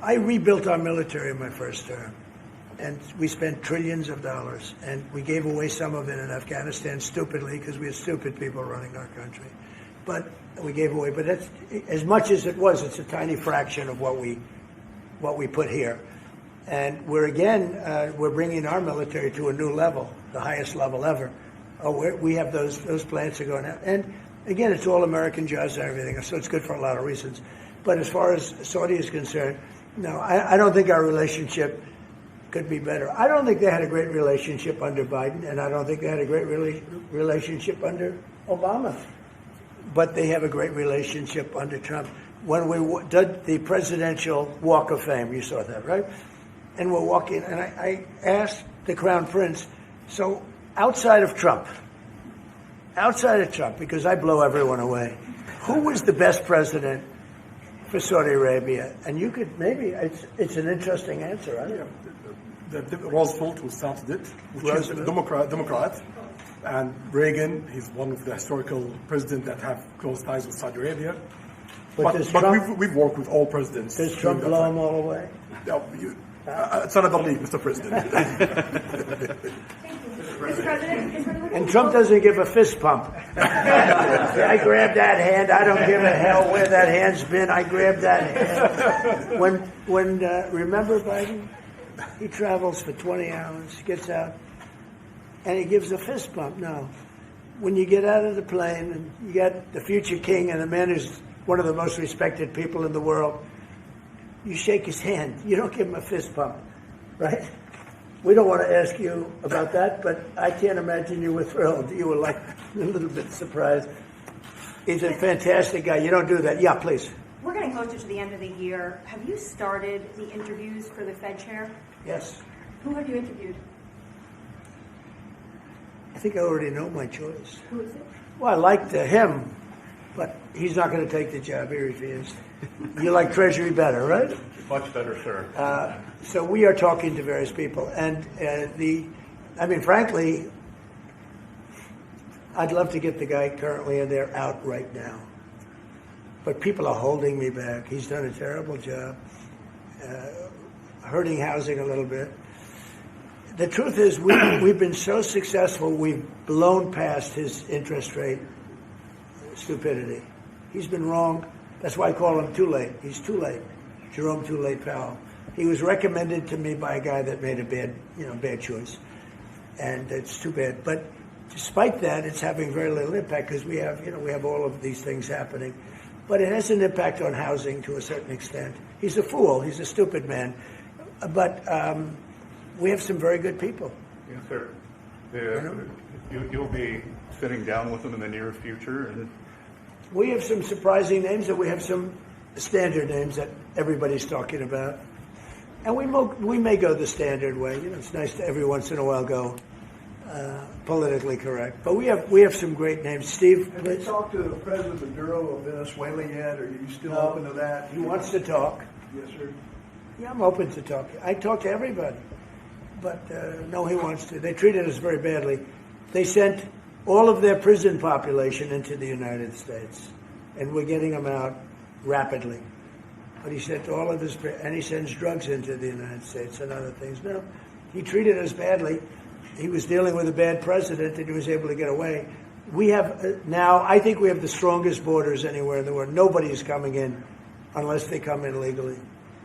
I rebuilt our military in my first term. And we spent trillions of dollars, and we gave away some of it in Afghanistan stupidly because we had stupid people running our country. But we gave away. But that's, as much as it was, it's a tiny fraction of what we put here. And we're bringing our military to a new level, the highest level ever. We have those plants are going out. And again, it's all American jobs and everything, so it's good for a lot of reasons. But as far as Saudi is concerned, no, I don't think our relationship could be better. I don't think they had a great relationship under Biden, and I don't think they had a great relationship under Obama. But they have a great relationship under Trump. When we did the Presidential Walk of Fame, you saw that, right? And we're walking, and I asked the Crown Prince, so outside of Trump, because I blow everyone away, who was the best president for Saudi Arabia? And you could maybe, it's an interesting answer, I don't know. Roosevelt, who started it, which is a Democrat, and Reagan, he's one of the historical presidents that have close ties with Saudi Arabia. But we've worked with all presidents. Does Trump blow them all away? No, it's another league, Mr. President. And Trump doesn't give a fist pump. I grabbed that hand. I don't give a hell where that hand's been. I grabbed that hand. When remember Biden? He travels for 20 hours, gets out, and he gives a fist bump. No. When you get out of the plane and you got the future king and the man who's one of the most respected people in the world, you shake his hand. You don't give him a fist bump, right? We don't want to ask you about that, but I can't imagine you were thrilled. You were like a little bit surprised. He's a fantastic guy. You don't do that. Yeah, please. We're getting closer to the end of the year. Have you started the interviews for the Fed chair? Yes. Who have you interviewed? I think I already know my choice. Who is it? Well, I liked him, but he's not going to take the job. He refused. You like Treasury better, right? Much better, sir. So we are talking to various people. And frankly, I'd love to get the guy currently in there out right now. But people are holding me back. He's done a terrible job, hurting housing a little bit. The truth is, we've been so successful, we've blown past his interest rate stupidity. He's been wrong. That's why I call him too late. He's too late. Jerome Too Late Powell. He was recommended to me by a guy that made a bad choice. And it's too bad. But despite that, it's having very little impact because we have all of these things happening. But it has an impact on housing to a certain extent. He's a fool. He's a stupid man. But we have some very good people. Yes, sir. You'll be sitting down with them in the near future. And we have some surprising names, and we have some standard names that everybody's talking about. And we may go the standard way. It's nice to every once in a while go politically correct. But we have some great names. Steve, have you talked to the President Maduro of Venezuela yet? Are you still open to that? He wants to talk. Yes, sir. Yeah, I'm open to talk. I talk to everybody. But no, he wants to. They treated us very badly. They sent all of their prison population into the United States. And we're getting them out rapidly. But he sent all of his, and he sends drugs into the United States and other things. No, he treated us badly. He was dealing with a bad president and he was able to get away. We have now, I think we have the strongest borders anywhere in the world. Nobody is coming in unless they come in legally.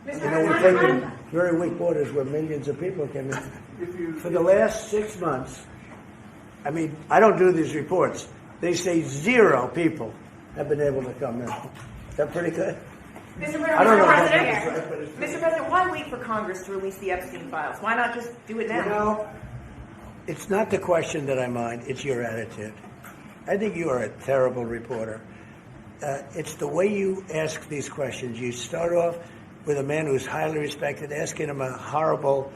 We've taken very weak borders where millions of people came in. For the last 6 months, I don't do these reports. They say 0 people have been able to come in. Is that pretty good? I don't know. Mr. President, why wait for Congress to release the Epstein files? Why not just do it now? You know, it's not the question that I mind, it's your attitude. I think you are a terrible reporter. It's the way you ask these questions. You start off with a man who's highly respected, asking him a horrible,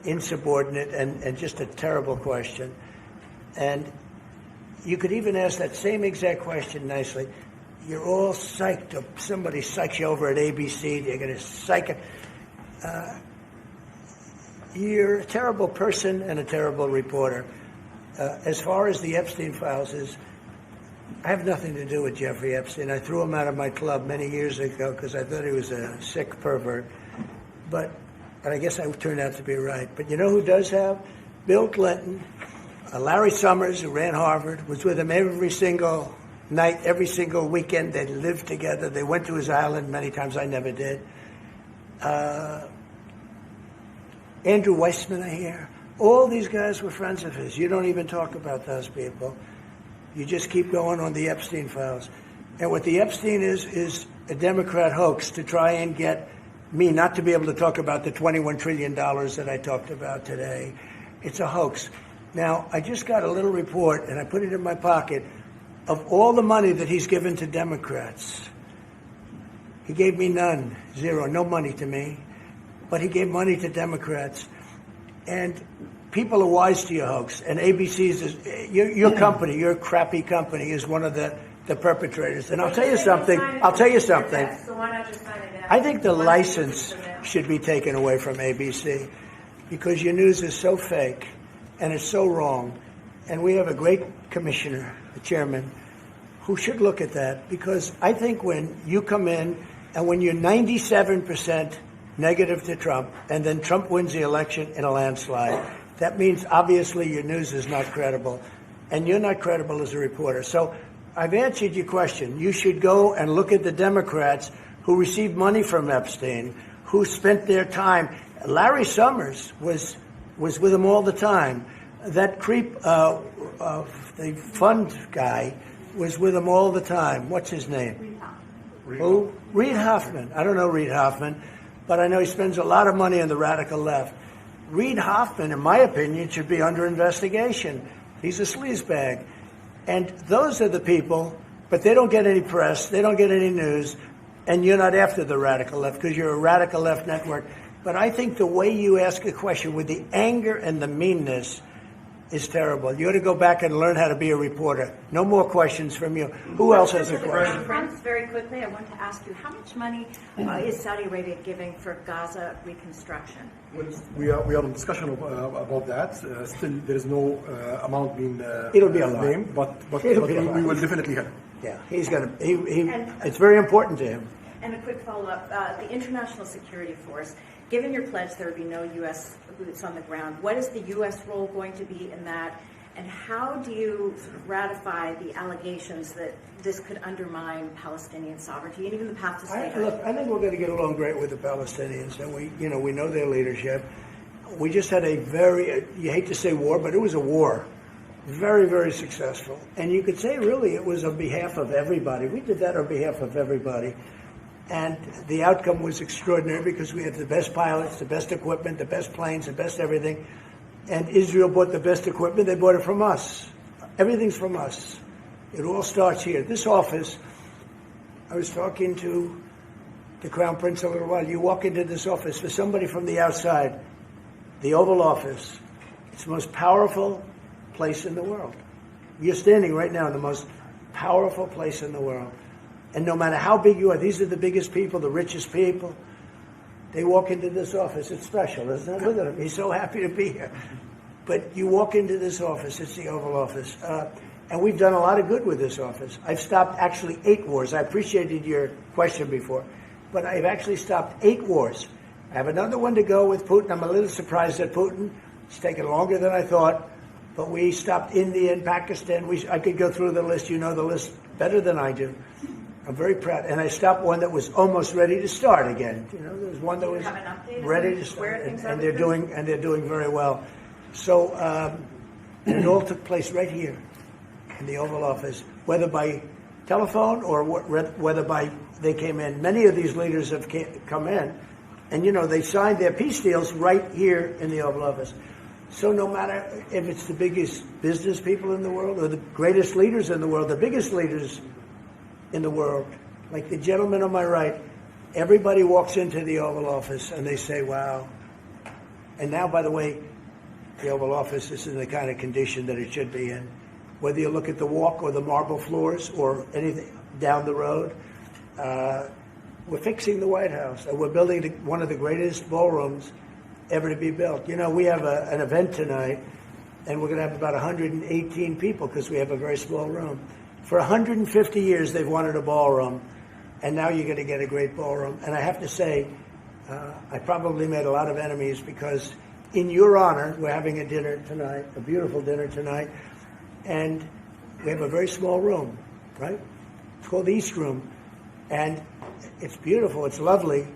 insubordinate, and just a terrible question. And you could even ask that same exact question nicely. You're all psyched up. Somebody psychs you over at ABC. They're going to psych it. You're a terrible person and a terrible reporter. As far as the Epstein files is, I have nothing to do with Jeffrey Epstein. I threw him out of my club many years ago because I thought he was a sick pervert. But I guess I turned out to be right. But you know who does have? Bill Clinton, Larry Summers, who ran Harvard, was with him every single night, every single weekend. They lived together. They went to his island many times. I never did. Andrew Weissman, I hear. All these guys were friends of his. You don't even talk about those people. You just keep going on the Epstein files. And what the Epstein is a Democrat hoax to try and get me not to be able to talk about the $21 trillion that I talked about today. It's a hoax. Now, I just got a little report, and I put it in my pocket, of all the money that he's given to Democrats. He gave me none, zero, no money to me. But he gave money to Democrats. And people are wise to your hoax. And ABC's is, your company, your crappy company, is one of the perpetrators. And I'll tell you something. So why not just sign it now? I think the license should be taken away from ABC because your news is so fake and it's so wrong. And we have a great commissioner, the chairman, who should look at that because I think when you come in and when you're 97% negative to Trump and then Trump wins the election in a landslide, that means obviously your news is not credible and you're not credible as a reporter. So I've answered your question. You should go and look at the Democrats who received money from Epstein, who spent their time. Larry Summers was with him all the time. That creep of the fund guy was with him all the time. What's his name? Who? Reid Hoffman. I don't know Reid Hoffman, but I know he spends a lot of money on the radical left. Reid Hoffman, in my opinion, should be under investigation. He's a sleazebag. And those are the people, but they don't get any press, they don't get any news, and you're not after the radical left because you're a radical left network. But I think the way you ask a question with the anger and the meanness is terrible. You ought to go back and learn how to be a reporter. No more questions from you. Who else has a question? Friends, very quickly, I want to ask you, how much money is Saudi Arabia giving for Gaza reconstruction? Well, we are in discussion about that. Still, there is no amount being It'll be a lot. named, but we will definitely help. Yeah, he's going to. It's very important to him. And a quick follow-up: the International Security Force. Given your pledge, there would be no U.S. boots on the ground. What is the U.S. role going to be in that? And how do you sort of ratify the allegations that this could undermine Palestinian sovereignty and even the path to statehood? Look, I think we're going to get along great with the Palestinians, and we know their leadership. We just had a very, you hate to say war, but it was a war. Very, very successful. And you could say, really, it was on behalf of everybody. We did that on behalf of everybody. And the outcome was extraordinary because we had the best pilots, the best equipment, the best planes, the best everything. And Israel bought the best equipment. They bought it from us. Everything's from us. It all starts here. This office, I was talking to the Crown Prince a little while. You walk into this office, for somebody from the outside, the Oval Office, it's the most powerful place in the world. You're standing right now in the most powerful place in the world. And no matter how big you are, these are the biggest people, the richest people. They walk into this office. It's special, isn't it? Look at him. He's so happy to be here. But you walk into this office. It's the Oval Office. And we've done a lot of good with this office. I've stopped actually 8 wars. I appreciated your question before. But I've actually stopped 8 wars. I have another one to go with Putin. I'm a little surprised at Putin. It's taken longer than I thought. But we stopped India and Pakistan. I could go through the list. You know the list better than I do. I'm very proud. And I stopped one that was almost ready to start again. You know, there was one that was ready to start. And they're doing very well. So it all took place right here in the Oval Office, whether by telephone or whether by they came in. Many of these leaders have come in, and they signed their peace deals right here in the Oval Office. So no matter if it's the biggest business people in the world or the greatest leaders in the world, the biggest leaders in the world, like the gentleman on my right, everybody walks into the Oval Office and they say, wow. And now, by the way, the Oval Office is in the kind of condition that it should be in. Whether you look at the walk or the marble floors or anything down the road, we're fixing the White House. And we're building one of the greatest ballrooms ever to be built. We have an event tonight, and we're going to have about 118 people because we have a very small room. For 150 years, they've wanted a ballroom, and now you're going to get a great ballroom. And I have to say, I probably made a lot of enemies because in your honor, we're having a dinner tonight, a beautiful dinner tonight, and we have a very small room, right? It's called the East Room, and it's beautiful, it's lovely,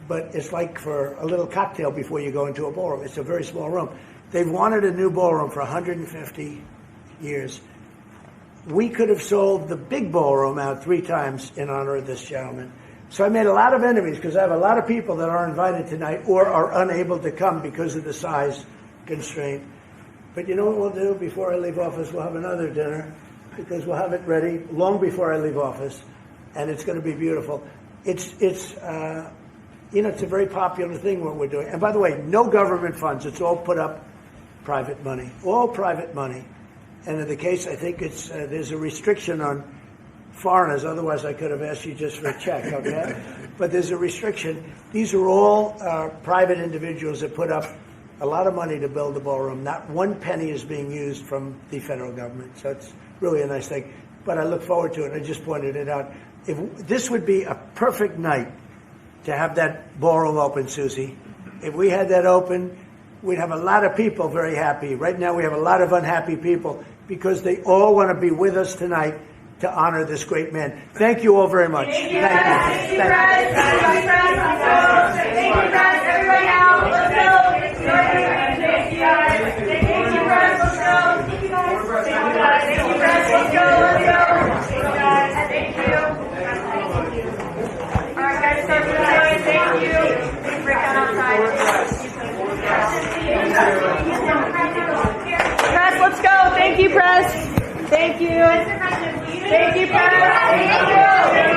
but it's like for a little cocktail before you go into a ballroom. It's a very small room. They've wanted a new ballroom for 150 years. We could have sold the big ballroom out 3 times in honor of this gentleman. So I made a lot of enemies because I have a lot of people that are invited tonight or are unable to come because of the size constraint. But you know what we'll do before I leave office? We'll have another dinner because we'll have it ready long before I leave office, and it's going to be beautiful. It's a very popular thing what we're doing. And by the way, no government funds. It's all put up private money, all private money. And in the case, I think there's a restriction on foreigners. Otherwise, I could have asked you just for a check, okay? But there's a restriction. These are all private individuals that put up a lot of money to build the ballroom. Not one penny is being used from the federal government. So it's really a nice thing. But I look forward to it. I just pointed it out. This would be a perfect night to have that ballroom open, Susie. If we had that open, we'd have a lot of people very happy. Right now, we have a lot of unhappy people because they all want to be with us tonight to honor this great man. Thank you all very much. Thank you, Brad. Thank you, Brad. Thank you, Brad. Thank you, Brad. Everybody out. Let's go. Thank you, guys. Thank you, Brad. Let's go. Thank you, guys. Thank you, guys. Thank you, Brad. Let's go. Let's go. Thank you, guys. Thank you. All right, guys. Start with the thank you. Please break out outside. Press, let's go. Thank you, Press. Thank you. Thank you, Press. Thank you.